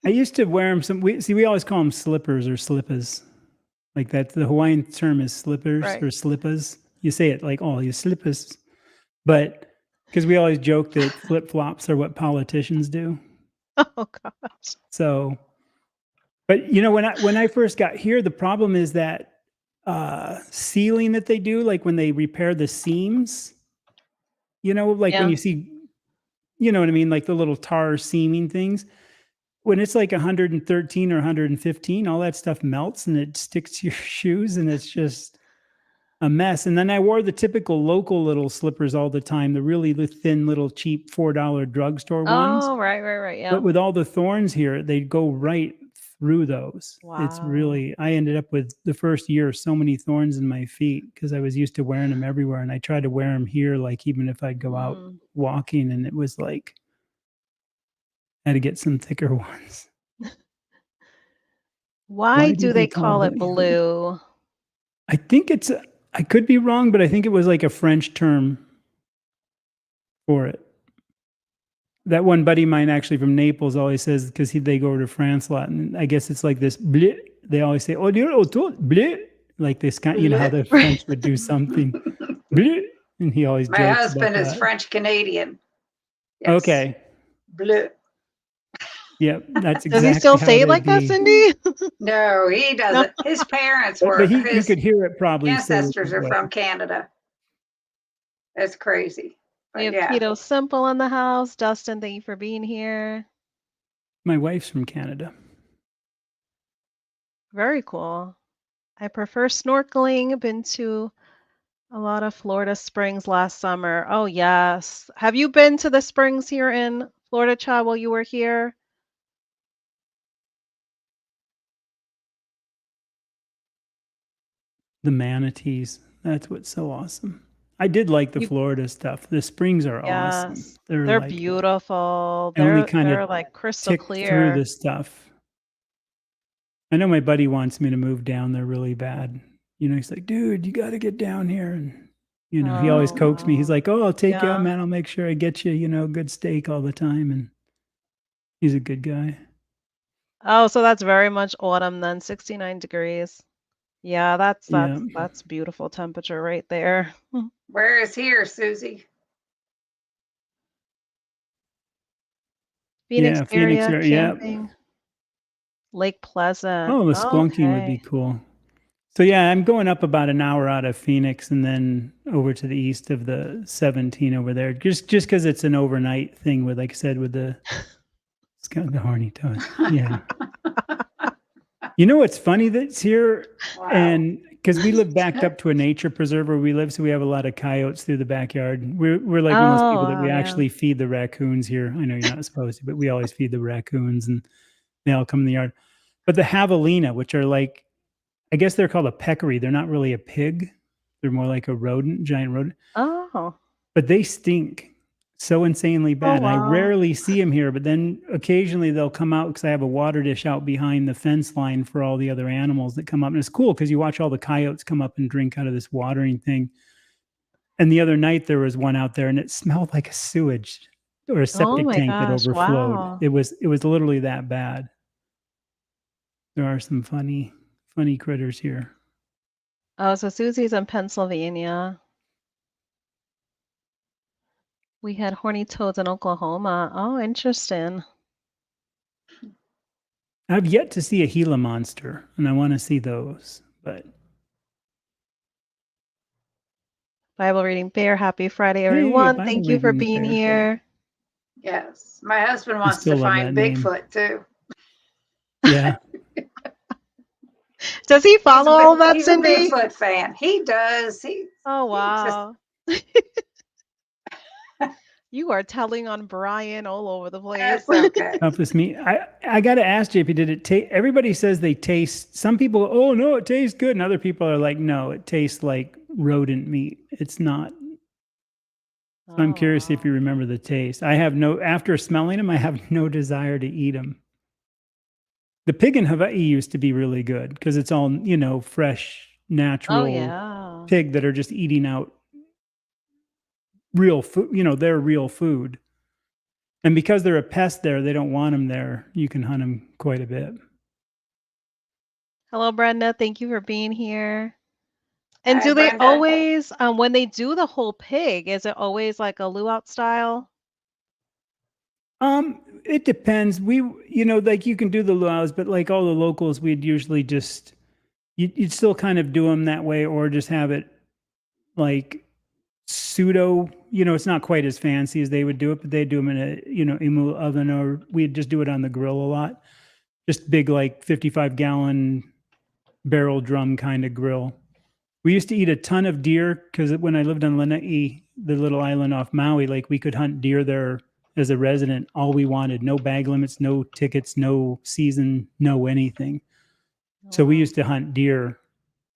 I used to wear them we always call them slippers or slippas. Like that, the Hawaiian term is slippers Right. or slippas. You say it like, oh, you slippas. But because we always joke that flip flops are what politicians do. Oh gosh. So, but when I first got here, the problem is that sealing that they do, like when they repair the seams, like when Yeah. you see, you know what I mean, like the little tar seaming things. When it's like 113 or 115, all that stuff melts and it sticks to your shoes, and it's just a mess. And then I wore the typical local little slippers all the time, the really thin little cheap $4 drugstore ones. Oh, right, right, right. But Yeah. with all the thorns here, they'd go right through those. It's Wow. really, I ended up with the first year so many thorns in my feet because I was used to wearing them everywhere. And I tried to wear them here, like even if I'd go out walking, and it was like, I had to get some thicker ones. Why do they call it blue? I think it's, I could be wrong, but I think it was like a French term for it. That one buddy of mine actually from Naples always says, because they go to France a lot, and I guess it's like this bleu. They always say, "Oh, you're bleu," like this kind. You know how the French would do something, bleu, and he always. My husband is French Canadian. Yes. Okay. Bleu. Yep, that's exactly. Does he still say it like that, Cindy? No, he doesn't. No. His parents were. But you could hear it probably. Ancestors are from Canada. That's crazy. We have Keto Simple in the house. Dustin, thank you for being here. My wife's from Canada. Very cool. I prefer snorkeling. Been to a lot of Florida springs last summer. Oh, yes. Have you been to the springs here in Florida, Chad, while you were here? The manatees. That's what's so awesome. I did like the Florida stuff. The springs are awesome. They're like, beautiful. They're like crystal clear. Through the stuff. I know my buddy wants me to move down there really bad. You know, he's like, dude, you got to get down here. And, you know, he always coaxes me. He's like, oh, I'll take you out, man. I'll make sure I get you, you know, good steak all the time. And he's a good guy. Oh, so that's very much autumn then, 69 degrees. Yeah, that's beautiful temperature right there. Where is here, Susie? Phoenix area, camping. Lake Pleasant. Oh, the Splunking would be cool. So yeah, I'm going up about an hour out of Phoenix and then over to the east of the 17 over there, just because it's an overnight thing with, like I said, with the it's got the horny toes. Yeah. You know what's funny that's here? Wow. And because we live backed up to a nature preserve where we live, so we have a lot of coyotes through the backyard. We're like one of those people that we actually feed the raccoons here. I know you're not supposed to, but we always feed the raccoons and they all come in the yard. But the javelina, which are like, I guess they're called a peccary. They're not really a pig. They're more like a rodent, giant rodent. Oh. But they stink so insanely bad. Oh, wow. I rarely see them here, but then occasionally they'll come out because I have a water dish out behind the fence line for all the other animals that come up. And it's cool because you watch all the coyotes come up and drink out of this watering thing. And the other night there was one out there and it smelled like a sewage or a septic tank that overflowed. Wow. It was literally that bad. There are some funny critters here. Oh, so Susie's in Pennsylvania. We had horny toads in Oklahoma. Oh, interesting. I've yet to see a Gila monster, and I want to see those. But Bible reading bear, happy Friday, everyone. Thank you for being here. Yes, my husband wants to find Bigfoot too. Yeah. Does he follow all that, Cindy? He's a Bigfoot fan. He does. Oh, wow. You are telling on Brian all over the place. That's okay. Help with me. I got to ask JP, did it taste? Everybody says they taste. Some people, oh no, it tastes good, and other people are like, no, it tastes like rodent meat. It's not. So I'm curious if you remember the taste. After smelling them, I have no desire to eat them. The pig in Hawaii used to be really good because it's all, you know, fresh, natural pig that are just eating out real food, you know, they're real food. And because they're a pest there, they don't want them there. You can hunt them quite a bit. Hello, Brenda. Thank you for being here. And do they always, when they do the whole pig, is it always like a luau style? It depends. You know, like you can do the luau's, but like all the locals, we'd usually just, you'd still kind of do them that way or just have it like pseudo, you know, it's not quite as fancy as they would do it, but they do them in a, you know, imu oven, or we'd just do it on the grill a lot. Just big, like 55-gallon barrel drum kind of grill. We used to eat a ton of deer because when I lived on Lanai, the little island off Maui, like we could hunt deer there as a resident, all we wanted, no bag limits, no tickets, no season, no anything. So we used to hunt deer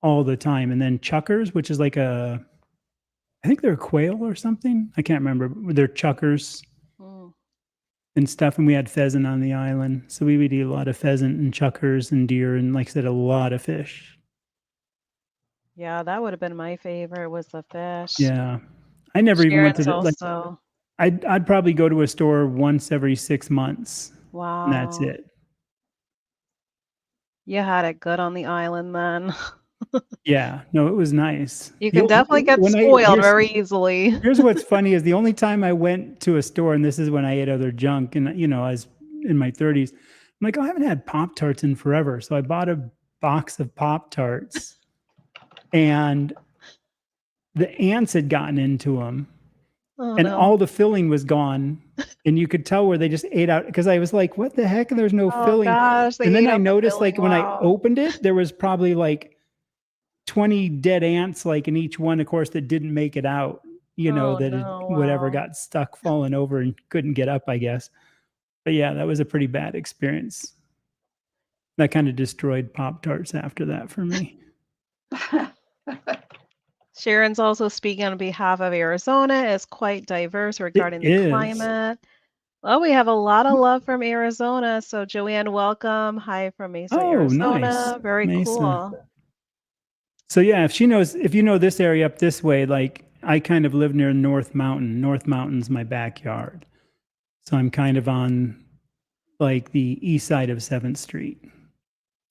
all the time. And then chuckers, which is like I think they're quail or something. I can't remember. They're chuckers and stuff. And we had pheasant on the island. So we would eat a lot of pheasant and chuckers and deer and, like I said, a lot of fish. Yeah, that would have been my favorite, was the fish. Yeah. I never even went to also. I'd probably go to a store once every 6 months. Wow. And that's it. You had it good on the island then. Yeah, no, it was nice. You can definitely get spoiled very easily. Here's what's funny is the only time I went to a store, and this is when I ate other junk, and I was in my 30s. I'm like, oh, I haven't had Pop-Tarts in forever. So I bought a box of Pop-Tarts, and the ants had gotten into them. All the filling was gone, and you could tell where they just ate out, because I was like, what the heck? There's no filling. Gosh, and then I noticed, like, when I opened it, there was probably like 20 dead ants, like in each one, of course, that didn't make it out, whatever got stuck falling over and couldn't get up, I guess. But yeah, that was a pretty bad experience. That kind of destroyed Pop-Tarts after that for me. Sharon's also speaking on behalf of Arizona. It's quite diverse regarding the climate. Well, we have a lot of love from Arizona. So Joanne, welcome. Hi from Mesa, Arizona. Nice. Very Mesa. Cool. So yeah, if you know this area up this way, like I kind of live near North Mountain. North Mountain's my backyard. So I'm kind of on like the east side of 7th Street,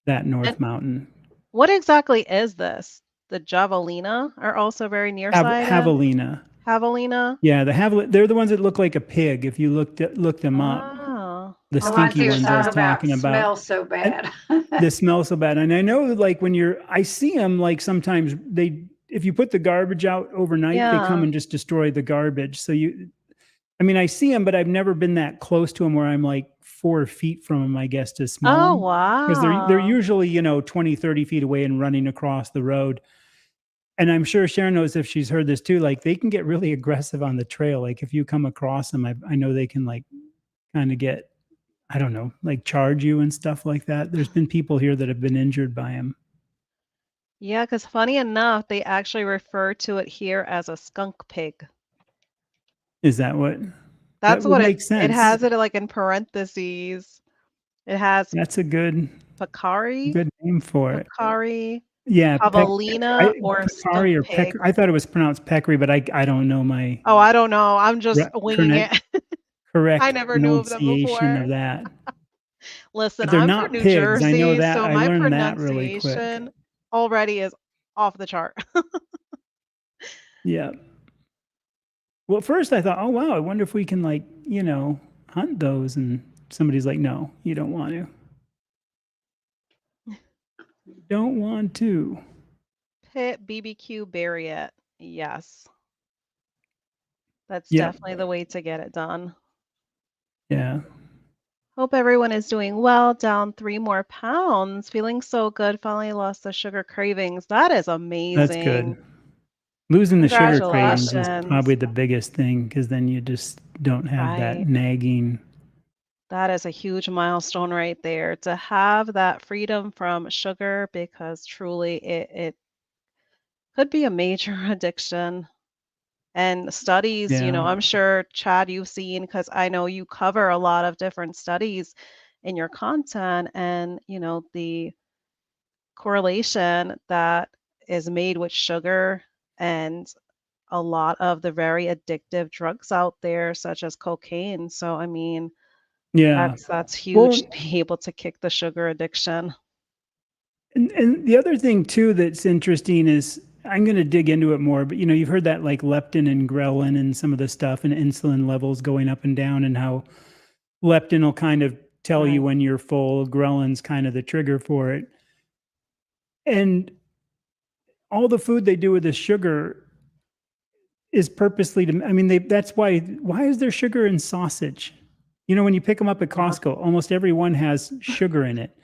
that North Mountain. What exactly is this? The javelina are also very nearsighted. Javelina. Yeah, they're the ones that look like a pig. If you look them up, the stinky ones I was talking about. Smell so bad. They smell so bad, and I know, like I see them, like sometimes if you put the garbage out overnight, they come and just destroy the garbage. So I see them, but I've never been that close to them where I'm like 4 feet from them, I guess, to smell them. Oh, wow. Because they're usually 20, 30 feet away and running across the road. And I'm sure Sharon knows, if she's heard this too, like they can get really aggressive on the trail. Like if you come across them, I know they can like kind of get, I don't know, like charge you and stuff like that. There's been people here that have been injured by them. Yeah, because funny enough, they actually refer to it here as a skunk pig. Is that what? That's what makes sense. It has it like in parentheses. It has. That's a good Pacari. Good name for it. Pacari. Yeah, javelina or Pacari or Peck. I thought it was pronounced Peccary, but I don't know my. Oh, I don't know. I'm just winging it. Correct. I never knew of them before. Of that. Listen, I'm from New Jersey, I know that. So I my learned that really quick. pronunciation already is off the chart. Yeah. Well, at first I thought, oh wow, I wonder if we can hunt those, and somebody's like, no, you don't want to. Don't want to. Pit BBQ bury it. Yes. That's definitely the way to get it done. Yeah. Hope everyone is doing well. Down 3 more pounds. Feeling so good. Finally lost the sugar cravings. That is amazing. That's good. Losing the sugar cravings is probably the biggest thing, because then you just don't have that nagging. That is a huge milestone right there, to have that freedom from sugar, because truly it could be a major addiction. And studies, I'm sure, Chad, you've seen, because I know you cover a lot of different studies in your content, and, the correlation that is made with sugar and a lot of the very addictive drugs out there, such as cocaine. So, that's huge to be able to kick the sugar addiction. And the other thing too that's interesting is, I'm going to dig into it more, but you've heard that like leptin and ghrelin and some of the stuff, and insulin levels going up and down, and how leptin will kind of tell you when you're full. Ghrelin's kind of the trigger for it. And all the food they do with the sugar is purposely that's why is there sugar in sausage? When you pick them up at Costco, almost every one has sugar in it.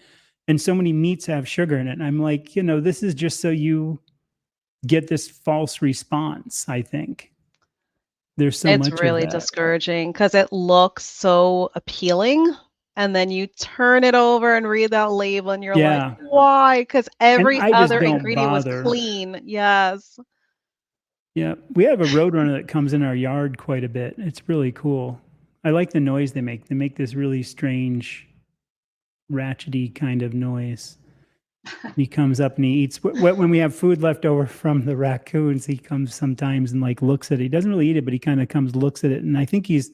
And so many meats have sugar in it. And I'm like, this is just so you get this false response, I think. There's so It's much of really that. discouraging because it looks so appealing, and then you turn it over and read that label, and you're like, Yeah. "Why?" Because And every I just other don't ingredient was bother. clean. Yes. Yeah. We have a Roadrunner that comes in our yard quite a bit. It's really cool. I like the noise they make. They make this really strange, ratchety kind of noise. He comes up and he eats. When we have food left over from the raccoons, he comes sometimes and like looks at it. He doesn't really eat it, but he kind of comes, looks at it. And I think he's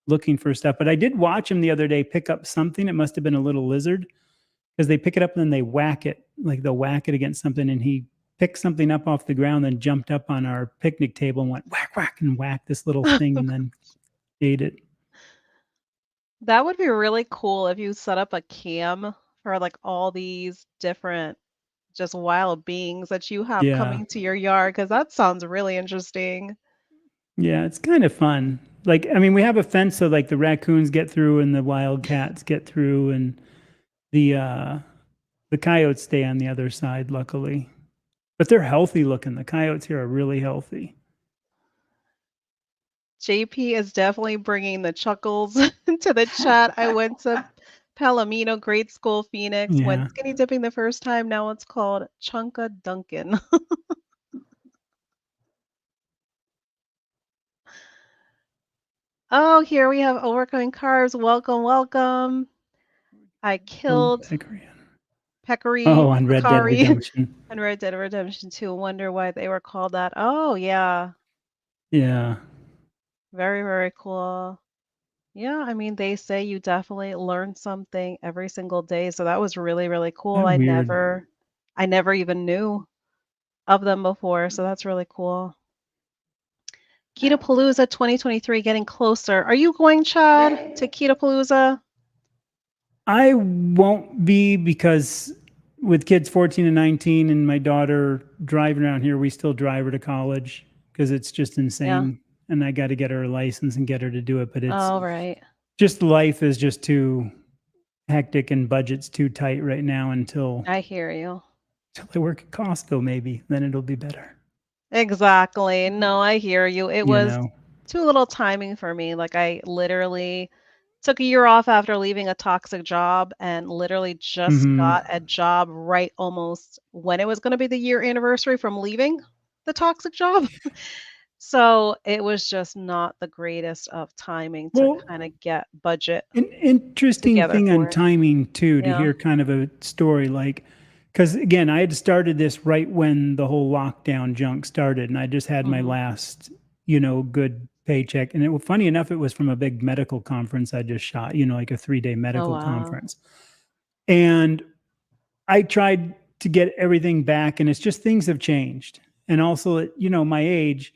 looking for stuff. But I did watch him the other day pick up something. It must have been a little lizard because they pick it up and then they whack it. Like they'll whack it against something. And he picked something up off the ground, then jumped up on our picnic table and went whack, whack, and whacked this little thing and then ate it. That would be really cool if you set up a cam for like all these different just wild beings that you have Yeah. coming to your yard because that sounds really interesting. Yeah. It's kind of fun. Like, I mean, we have a fence so like the raccoons get through and the wild cats get through and the coyotes stay on the other side, luckily. But they're healthy looking. The coyotes here are really healthy. JP is definitely bringing the chuckles into the chat. I went to Palomino Grade School, Phoenix, went Yeah. skinny dipping the first time. Now it's called Chunka Dunkin'. Oh, here we have overcoming carbs. Welcome, welcome. I Oh, killed peccary. Peccary, Oh, on Red Dead Peccary, Redemption. and Red Dead Redemption 2. Wonder why they were called that. Oh, yeah. Yeah. Very, very cool. Yeah, I mean, they say you definitely learn something every single day. So that was really, really cool. That weird. I never even knew of them before. So that's really cool. Ketopalooza 2023 getting closer. Are you going, Chad, to Ketopalooza? I won't be because with kids 14 and 19 and my daughter driving around here, we still drive her to college because it's just Yeah. insane. And I got to get her a license and get her to do it. But it's Oh, right. just life is just too hectic and budget's too tight right now until I hear you. I work at Costco, maybe. Then it'll be better. Exactly. No, I hear you. It You was know? too little timing for me. Like I literally took a year off after leaving a toxic job and literally just got a job right almost when it was going to be the year anniversary from leaving the toxic job. So it was just not the greatest of timing to Well, kind of get budget an interesting together thing on for it. timing too, to Yeah. hear kind of a story like, because again, I had started this right when the whole lockdown junk started, and I just had my last, good paycheck. And it was funny enough, it was from a big medical conference I just shot, like a 3-day Oh, medical wow. conference. And I tried to get everything back, and it's just things have changed. And also, at, my age,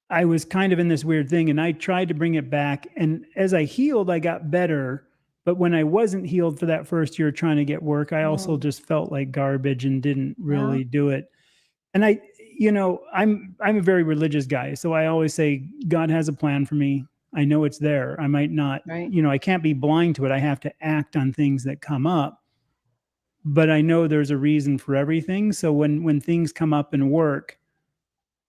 I was kind of in this weird thing and I tried to bring it back. And as I healed, I got better. But when I wasn't healed for that first year trying to get work, I also just felt like garbage and didn't really do it. And I'm a very religious guy. So I always say, God has a plan for me. I know it's there. I might not, Right. I can't be blind to it. I have to act on things that come up. But I know there's a reason for everything. So when things come up in work,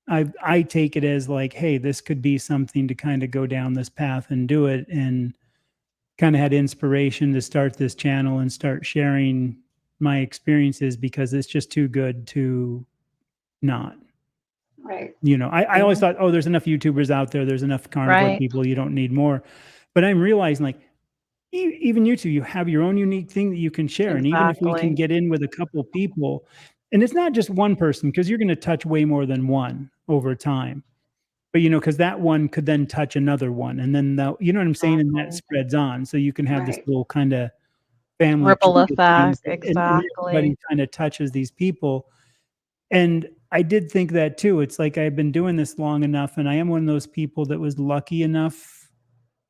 I take it as like, hey, this could be something to kind of go down this path and do it, and kind of had inspiration to start this channel and start sharing my experiences because it's just too good to not. Right. I always thought, oh, there's enough YouTubers out there. There's enough carnivore people. You don't need more. But I'm realizing like, even you two, you have your own unique thing that you can share. And even if we can get in with a couple people, and it's not just one person, because you're going to touch way more than one over time. But, because that one could then touch another one. And then, you know what I'm saying? And that spreads on. So you can have this little kind of family Ripple tree of things. effect. And everybody kind of touches these people. And I did think that too. It's like I've been doing this long enough, and I am one of those people that was lucky enough,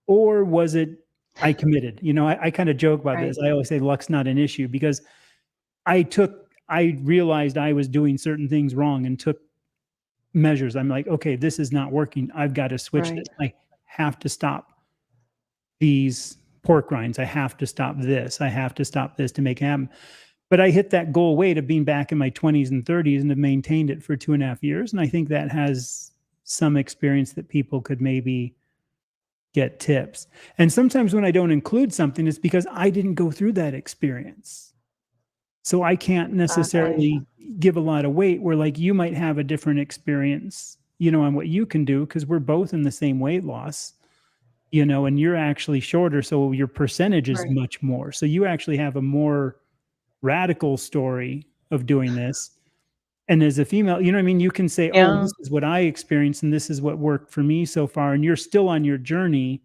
or was it I committed? I kind of joke about this. I always say luck's not an issue because I realized I was doing certain things wrong and took measures. I'm like, okay, this is not working. I've got to switch this. I have to stop these pork rinds. I have to stop this. I have to stop this to make it happen. But I hit that goal weight of being back in my 20s and 30s and have maintained it for 2.5 years. And I think that has some experience that people could maybe get tips. And sometimes when I don't include something, it's because I didn't go through that experience. So I can't necessarily give a lot of weight, where like you might have a different experience, on what you can do, because we're both in the same weight loss, and you're actually shorter. So your percentage is much more. So you actually have a more radical story of doing this. And as a female, you can say, oh, this is what I experienced and this is what worked for me so far. And you're still on your journey.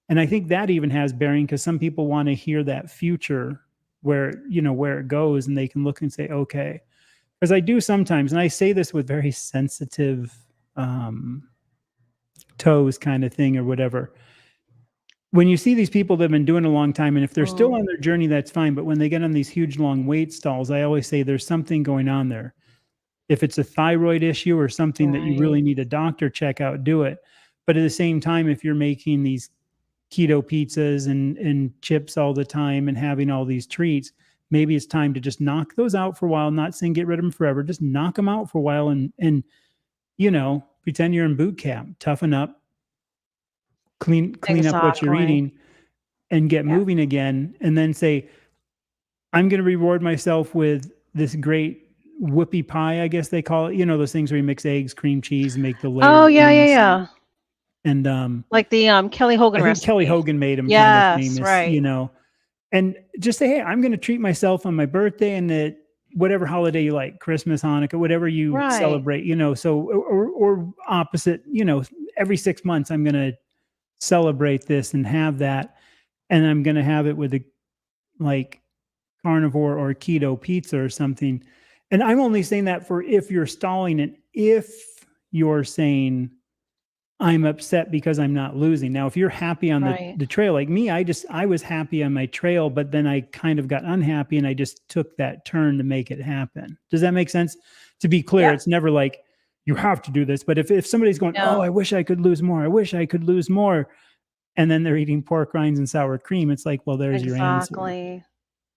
And I think that even has bearing, because some people want to hear that future where it goes, and they can look and say, okay. Because I do sometimes, and I say this with very sensitive toes kind of thing or whatever. When you see these people that have been doing it a long time, and if they're still on their journey, that's fine. But when they get on these huge, long weight stalls, I always say there's something going on there. If it's a thyroid issue or something that you really need a doctor check out, do it. But at the same time, if you're making these keto pizzas and chips all the time and having all these treats, maybe it's time to just knock those out for a while. I'm not saying get rid of them forever, just knock them out for a while and pretend you're in boot camp, toughen up, clean up what you're eating, and get moving again. And then say, I'm going to reward myself with this great whoopie pie, I guess they call it. Those things where you mix eggs, cream cheese, and make the layer. Oh yeah. And like the Kelly Hogan I think recipe. Kelly Hogan made them kind of famous, right. And just say, hey, I'm going to treat myself on my birthday and that whatever holiday you like, Christmas, Hanukkah, whatever you celebrate, so, or opposite, every 6 months, I'm going to celebrate this and have that. And I'm going to have it with a like carnivore or keto pizza or something. And I'm only saying that for if you're stalling it, if you're saying, I'm upset because I'm not losing. Now, if you're happy on the trail, like me, I was happy on my trail, but then I kind of got unhappy and I just took that turn to make it happen. Does that make sense? To be clear, it's never like you have to do this. But if somebody's going, oh, I wish I could lose more. I wish I could lose more. And then they're eating pork rinds and sour cream. It's like, well, there's your answer.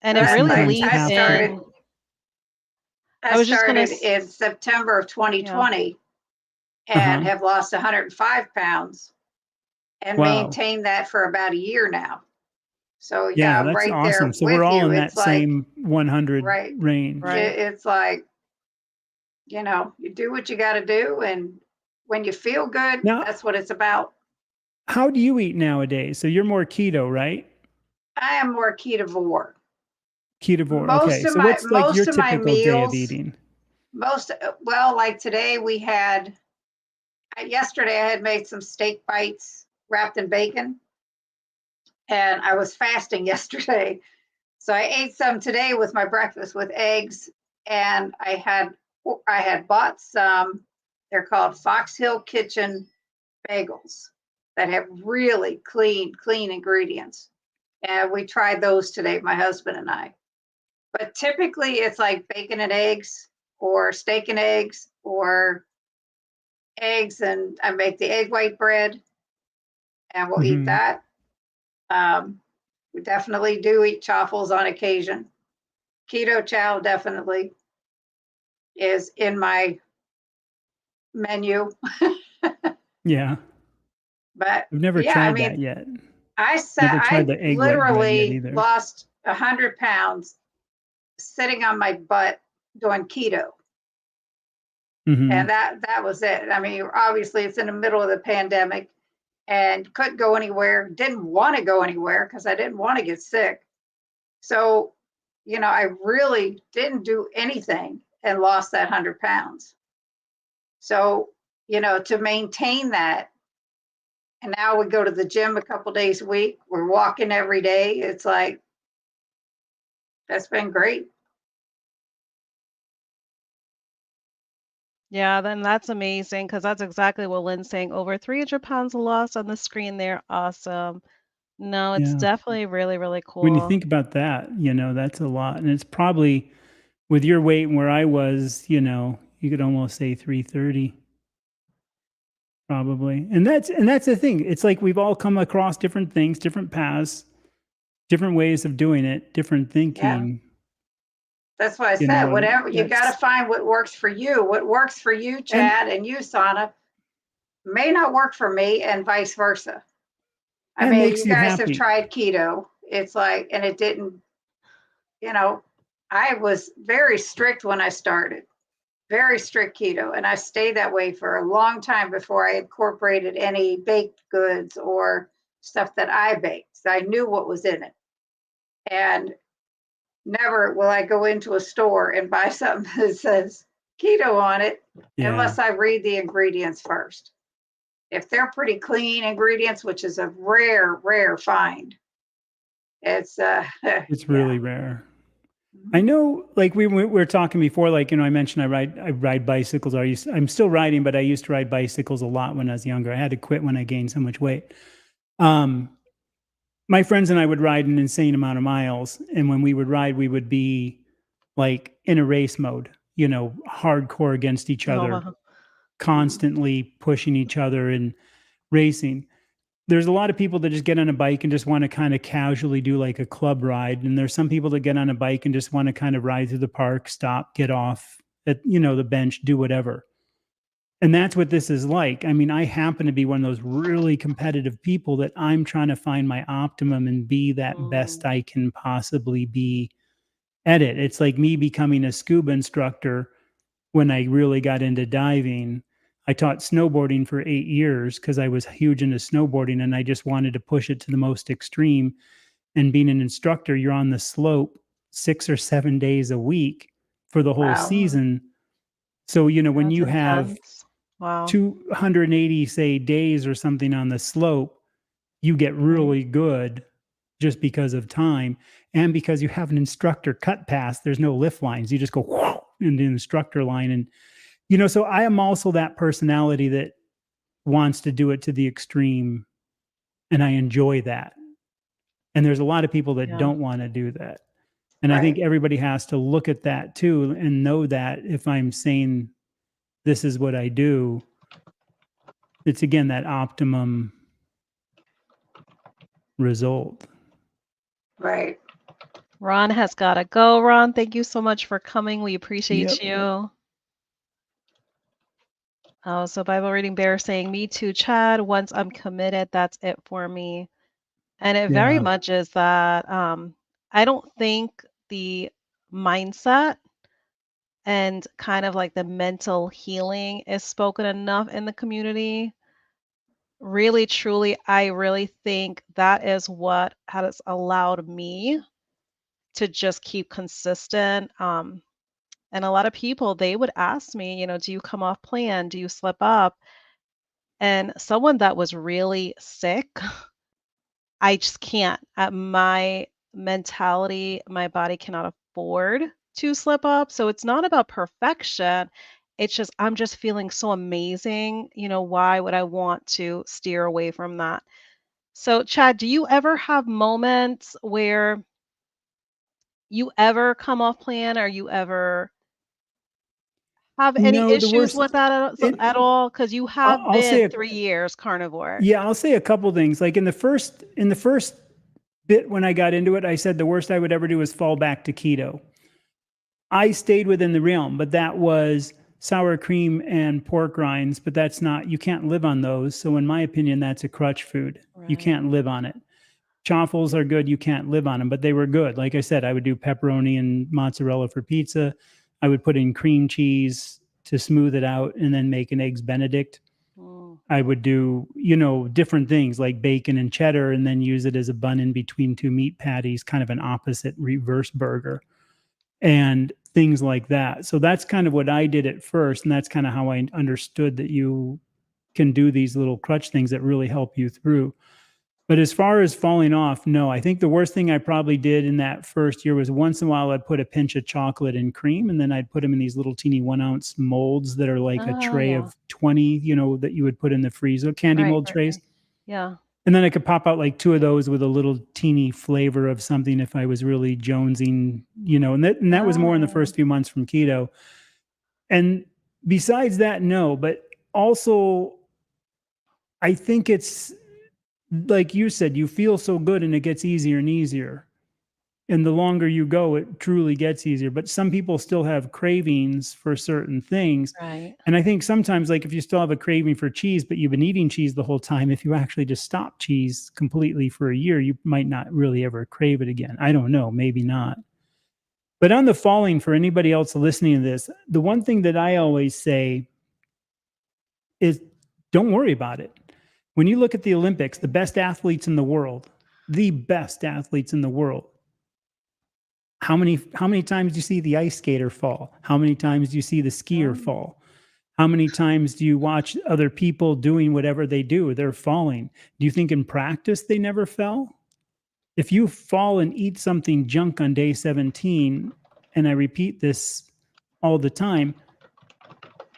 And it really leads in. I started in September of 2020 and have lost 105 pounds and maintained that for about a year now. So yeah, that's right awesome. There. So we're all in that same 100 range. It's like, you do what you got to do. And when you feel good, that's what it's about. How do you eat nowadays? So you're more keto, right? I am more ketovore. Okay. So what's like your typical day of eating? Like today we had, yesterday I had made some steak bites wrapped in bacon, and I was fasting yesterday. So I ate some today with my breakfast with eggs, and I had bought some, they're called Fox Hill Kitchen bagels that have really clean ingredients. And we tried those today, my husband and I. But typically it's like bacon and eggs or steak and eggs or eggs, and I make the egg white bread and we'll eat that. We definitely do eat chaffles on occasion. Keto chow definitely is in my menu. Yeah. But I've never tried that yet. I literally lost 100 pounds sitting on my butt doing keto. And that was it. I mean, obviously it's in the middle of the pandemic and couldn't go anywhere, didn't want to go anywhere because I didn't want to get sick. So, I really didn't do anything and lost that 100 pounds. So, to maintain that, and now we go to the gym a couple days a week. We're walking every day. It's like, that's been great. Yeah, then that's amazing, because that's exactly what Lynn's saying. Over 300 pounds lost on the screen there. Awesome. No, it's definitely really, really cool. When you think about that, that's a lot. And it's probably with your weight and where I was, you could almost say 330. Probably. And that's the thing. It's like we've all come across different things, different paths, different ways of doing it, different thinking. Yeah. That's why I said, whatever, you got to find what works for you. What works for you, Chad, and you, Sana, may not work for me and vice versa. I That mean, makes you you guys have happy. tried keto. It's like, and it didn't, you know, I was very strict when I started, very strict keto. And I stayed that way for a long time before I incorporated any baked goods or stuff that I baked. So I knew what was in it. And never will I go into a store and buy something that says keto on it Yeah. unless I read the ingredients first. If they're pretty clean ingredients, which is a rare find, it's It's yeah. really rare. I know, like we were talking before, like, I mentioned I ride bicycles. I'm still riding, but I used to ride bicycles a lot when I was younger. I had to quit when I gained so much weight. Um, my friends and I would ride an insane amount of miles, and when we would ride, we would be like in a race mode, hardcore against each Oh, other, wow. constantly pushing each other and racing. There's a lot of people that just get on a bike and just want to kind of casually do like a club ride. And there's some people that get on a bike and just want to kind of ride through the park, stop, get off at, the bench, do whatever. And that's what this is like. I mean, I happen to be one of those really competitive people that I'm trying to find my optimum and be that best Mm. I can possibly be at it. It's like me becoming a scuba instructor when I really got into diving. I taught snowboarding for 8 years because I was huge into snowboarding and I just wanted to push it to the most extreme. And being an instructor, you're on the slope 6 or 7 days a week for the whole Wow. season. So, when That's you have intense. Wow. 280, say, days or something on the slope, you get Right. really good just because of time and because you have an instructor cut pass. There's no lift lines. You just go in the instructor line. And so I am also that personality that wants to do it to the extreme, and I enjoy that. And there's a lot of people that Yeah. don't want to do that. And I think Right. everybody has to look at that too and know that if I'm saying this is what I do, it's again that optimum result. Right. Ron has got to go. Ron, thank you so much for coming. We appreciate Yep. you. Oh, so Bible Reading Bear saying, me too, Chad. Once I'm committed, that's it for me. And it very Yeah. much is that I don't think the mindset and kind of like the mental healing is spoken enough in the community. Really, truly, I really think that is what has allowed me to just keep consistent. And a lot of people, they would ask me, do you come off plan? Do you slip up? And someone that was really sick, I just can't. At my mentality, my body cannot afford to slip up. So it's not about perfection. It's just, I'm just feeling so amazing. Why would I want to steer away from that? So, Chad, do you ever have moments where you ever come off plan or you ever have any No, the issues with worst that it at all? Because you have I'll say been 3 years carnivore. I'll say a couple things. Like in the first bit when I got into it, I said the worst I would ever do is fall back to keto. I stayed within the realm, but that was sour cream and pork rinds, but that's not, you can't live on those. So in my opinion, that's a crutch food. You Right. can't live on it. Chaffles are good. You can't live on them, but they were good. Like I said, I would do pepperoni and mozzarella for pizza. I would put in cream cheese to smooth it out and then make an eggs Benedict. Mm. I would do, different things like bacon and cheddar and then use it as a bun in between two meat patties, kind of an opposite reverse burger and things like that. So that's kind of what I did at first. And that's kind of how I understood that you can do these little crutch things that really help you through. But as far as falling off, no, I think the worst thing I probably did in that first year was once in a while I'd put a pinch of chocolate in cream and then I'd put them in these little teeny 1 ounce molds that are like a Oh, tray yeah. of 20, that you would put in the freezer, candy Right, mold right, trays. right. Yeah. And then I could pop out like two of those with a little teeny flavor of something if I was really jonesing, and that was Oh, more in the yeah. first few months from keto. And besides that, no, but also I think it's like you said, you feel so good and it gets easier and easier. And the longer you go, it truly gets easier. But some people still have cravings for certain things. Right. And I think sometimes, like if you still have a craving for cheese, but you've been eating cheese the whole time, if you actually just stop cheese completely for a year, you might not really ever crave it again. I don't know, maybe not. But on the falling, for anybody else listening to this, the one thing that I always say is don't worry about it. When you look at the Olympics, the best athletes in the world, how many times do you see the ice skater fall? How many times do you see the skier fall? How many times do you watch other people doing whatever they do? They're falling. Do you think in practice they never fell? If you fall and eat something junk on day 17, and I repeat this all the time,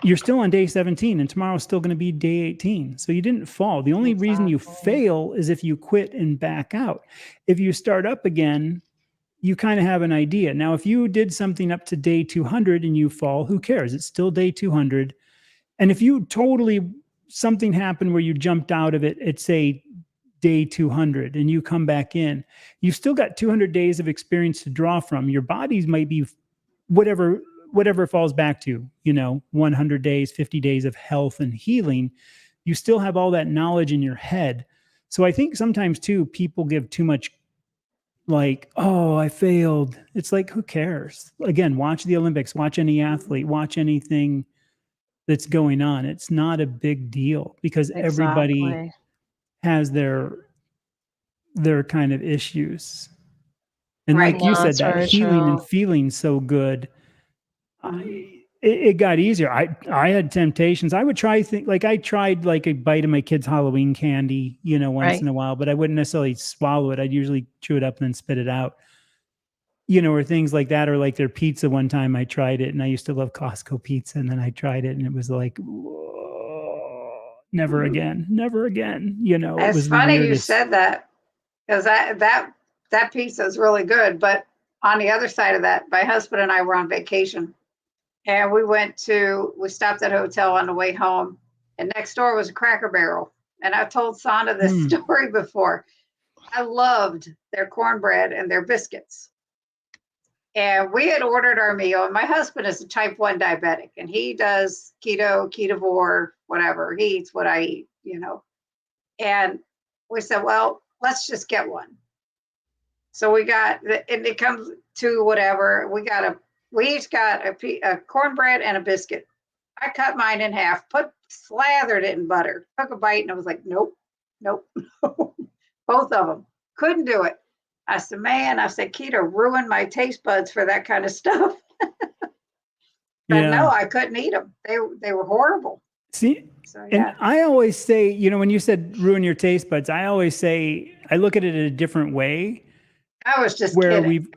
you're still on day 17 and tomorrow's still going to be day 18. So you didn't fall. The only reason you fail is if you quit and back out. If you start up again, you kind of have an idea. Now, if you did something up to day 200 and you fall, who cares? It's still day 200. And if you something happened where you jumped out of it at, say, day 200 and you come back in, you've still got 200 days of experience to draw from. Your bodies might be whatever falls back to, 100 days, 50 days of health and healing. You still have all that knowledge in your head. So I think sometimes too, people give too much, like, oh, I failed. It's like, who cares? Again, watch the Olympics, watch any athlete, watch anything that's going on. It's not a big deal because everybody has their kind of issues. And Right. like you No, said, that's that very healing and true. feeling so good, it got easier. I had temptations. I would try things like I tried like a bite of my kid's Halloween candy, once Right. in a while, but I wouldn't necessarily swallow it. I'd usually chew it up and then spit it out, or things like that, or like their pizza. One time I tried it, and I used to love Costco pizza, and then I tried it, and it was like, whoa, never again, never again. It It's was the funny you weirdest. said that because that pizza is really good. But on the other side of that, my husband and I were on vacation, and we stopped at a hotel on the way home, and next door was a Cracker Barrel. And I've told Sonda this story before. I loved their cornbread and their biscuits. And we had ordered our meal, and my husband is a type 1 diabetic, and he does ketovore, whatever. He eats what I eat, And we said, well, let's just get one. So and it comes to whatever. We each got a cornbread and a biscuit. I cut mine in half, slathered it in butter, took a bite, and I was like, nope, nope, both of them. Couldn't do it. I said, keto ruined my taste buds for that kind of stuff. But no, I couldn't eat them. They were horrible. See, so, yeah. And I always say, when you said ruin your taste buds, I always say I look at it in a different way. I was just kidding.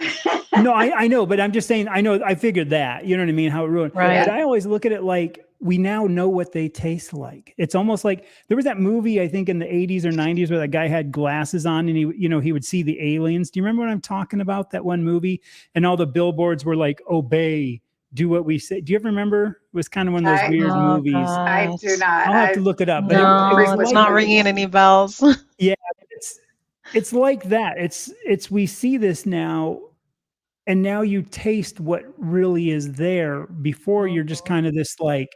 No, I know, but I'm just saying, I figured that, you know what I mean? How it ruined. Right. But I always look at it like we now know what they taste like. It's almost like there was that movie, I think in the 80s or 90s where that guy had glasses on and he would see the aliens. Do you remember what I'm talking about? That one movie, and all the billboards were like, obey, do what we say. Do you ever remember? It was kind of one of those weird movies. I do not. I'll have to look it up. But no, it's like, not ringing any bells. Yeah, it's like that. It's we see this now, and now you taste what really is there. Before you're just kind of this like,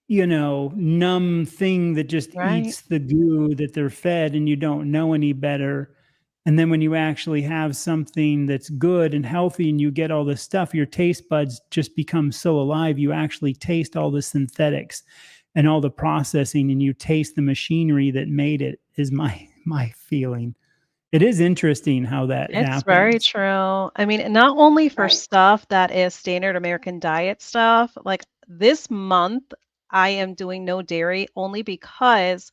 numb thing that just eats the goo that they're fed, and you don't know any better. And then when you actually have something that's good and healthy and you get all this stuff, your taste buds just become so alive. You actually taste all the synthetics and all the processing, and you taste the machinery that made it, is my feeling. It is interesting how that happens. It's very true. I mean, not only for stuff that is standard American diet stuff, like this month, I am doing no dairy only because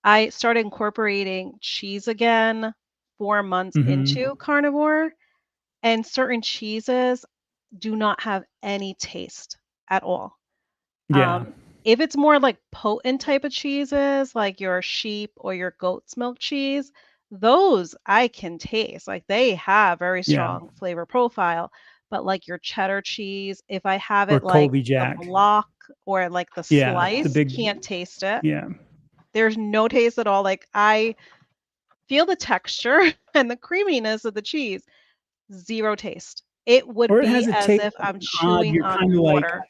I started incorporating cheese again 4 months into carnivore, and certain cheeses do not have any taste at all. Yeah. If it's more like potent type of cheeses, like your sheep or your goat's milk cheese, those I can taste. Like they have very strong flavor profile. But like your cheddar cheese, if I have it like Colby the Jack block or like the slice, can't taste it. Yeah. There's no taste at all. Like feel the texture and the creaminess of the cheese. Zero taste. It would Or it be has a as taste if I'm that's odd. chewing You're on kind of like, water.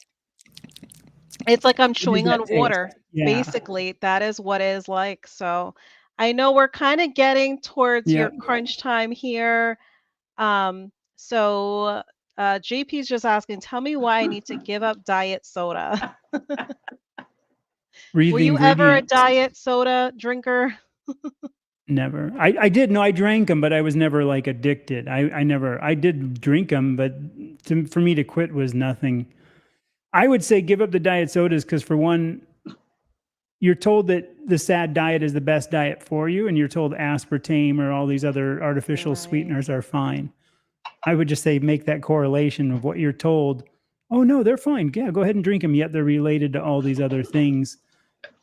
It's like I'm what is chewing that on taste? water. Yeah. Basically, that is what it is like. So I know we're kind of getting towards Yeah. your crunch time here. So JP's just asking, tell me why I need to give up diet soda. Read Were the you ever a ingredients. diet soda drinker? Never. I did. No, I drank them, but I was never like addicted. I never, I did drink them, but for me to quit was nothing. I would say give up the diet sodas because, for one, you're told that the SAD diet is the best diet for you, and you're told aspartame or all these other artificial Right. sweeteners are fine. I would just say make that correlation of what you're told. Oh, no, they're fine. Yeah, go ahead and drink them, yet they're related to all these other things.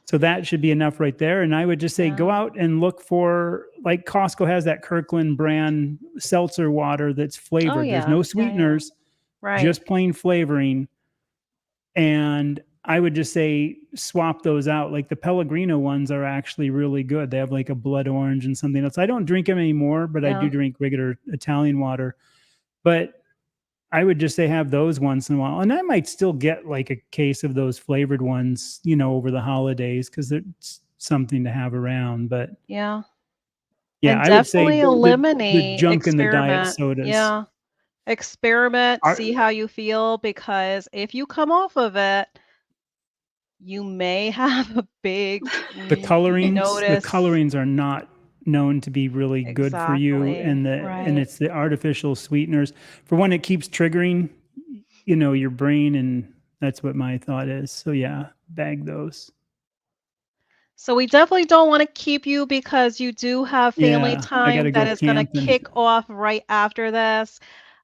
So that should be enough right there. And I would just say go Yeah. out and look for, like, Costco has that Kirkland brand seltzer water that's Oh flavored. There's yeah. no Yeah, yeah. sweeteners, Right. just plain flavoring. And I would just say swap those out. Like the Pellegrino ones are actually really good. They have like a blood orange and something else. I don't drink them anymore, but I Yeah. do drink regular Italian water. But I would just say have those once in a while. And I might still get like a case of those flavored ones, over the holidays because it's something to have around. But Yeah. yeah, And I would say definitely the eliminate, junk in the diet experiment. sodas Yeah. Experiment, are see how you feel, because if you come off of it, you may have a big the colorings. The notice. colorings are not known to be really good for you, and Exactly. Right. it's the artificial sweeteners. For one, it keeps triggering, your brain, and that's what my thought is. So yeah, bag those. So we definitely don't want to keep you because you do have family Yeah, I got time to that go is going to camping. kick off right after this.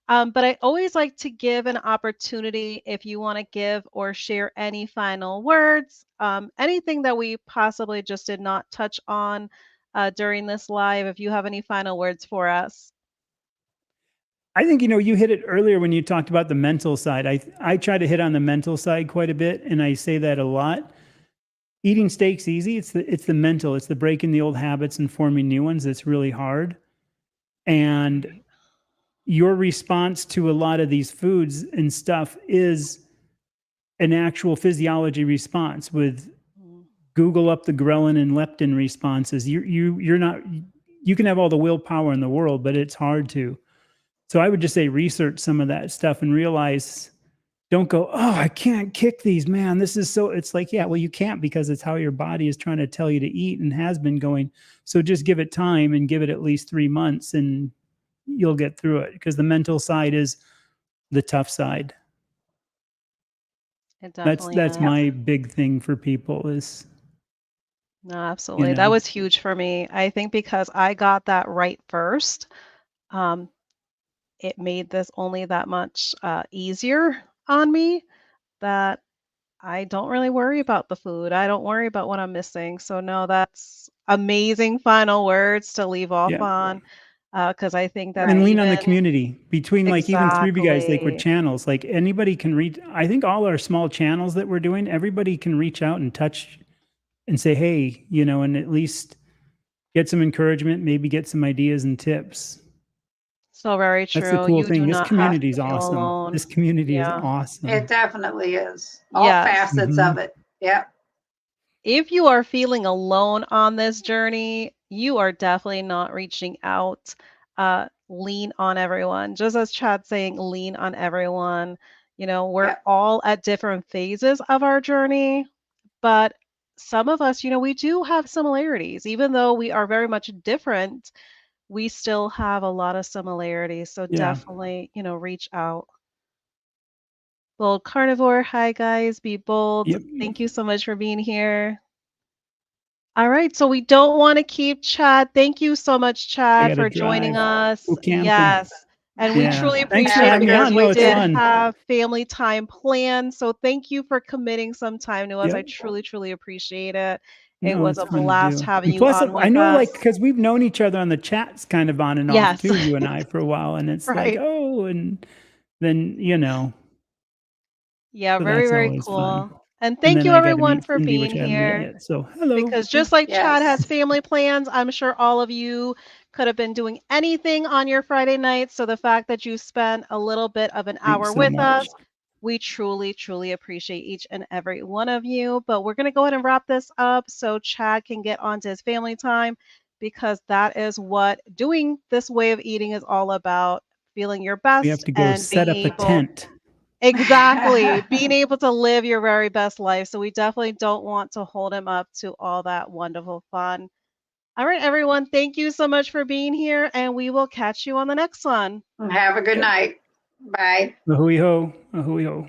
But I always like to give an opportunity if you want to give or share any final words, anything that we possibly just did not touch on during this live. If you have any final words for us. I think you hit it earlier when you talked about the mental side. I try to hit on the mental side quite a bit, and I say that a lot. Eating steak's easy. It's the mental. It's the breaking the old habits and forming new ones that's really hard. And Right. your response to a lot of these foods and stuff is an actual physiology response. With Mm. Google up the ghrelin and leptin responses. You're not. You can have all the willpower in the world, but it's hard to. So I would just say research some of that stuff and realize, don't go, oh, I can't kick these, man. This is so, it's like, yeah, well, you can't because it's how your body is trying to tell you to eat and has been going. So just give it time and give it at least 3 months and you'll get through it, because the mental side is the tough side. It That's definitely that's is. my big thing for people is, No, you absolutely. That know, was huge for me. I think because I got that right first, um, it made this only that much easier on me that I don't really worry about the food. I don't worry about what I'm missing. So no, that's amazing final words to leave off yeah. on, because I think that And Right. lean on even the community between, like, even three of you guys, like with exactly. channels, like anybody can reach. I think all our small channels that we're doing, everybody can reach out and touch and say, hey, and at least get some encouragement, maybe get some ideas and tips. So very That's the true. cool You thing. do This not have community is to feel awesome. alone. This community is Yeah. It awesome. definitely is. All Yes. facets of Hmm. it. Yep. If you are feeling alone on this journey, you are definitely not reaching out. Lean on everyone. Just as Chad's saying, lean on everyone. We're Yep. all at different phases of our journey, but some of us, we do have similarities. Even though we are very much different, we still have a lot of similarities. So Yeah. definitely, reach out. Bold Carnivore, hi guys, be bold. Yep. Thank you so much for being here. All right, so we don't want to keep Chad. Thank you so much, I Chad, got to for joining drive. us. Go camping. Yes. And we Yeah. truly Thanks for appreciate it having me because on. we No, it's did fun. have family time planned. So thank you for committing some time to us. I Yep. truly, truly appreciate it. It No, was it's a fun to blast do. having And you plus, on I with know, us. like, because we've known each other on the chats kind of on and off Yes. too, you and I, for a while. And it's like, Right. oh, and then, Yeah, so very, that's very always fun. cool. And And thank then you I got to everyone meet for Cindy, being which I haven't met here. yet. So hello. Because just like Chad has Yes. family plans, I'm sure all of you could have been doing anything on your Friday night. So the fact that you spent a little bit of an Thanks hour so with much. us, we truly, truly appreciate each and every one of you. But we're going to go ahead and wrap this up so Chad can get on to his family time because that is what doing this way of eating is all about, feeling your We have best to go and set being up a able. tent. Exactly. Being able to live your very best life. So we definitely don't want to hold him up to all that wonderful fun. All right, everyone. Thank you so much for being here, and we will catch you on the next one. Have a good Yep. night. Bye. Ahui ho. Ahui ho.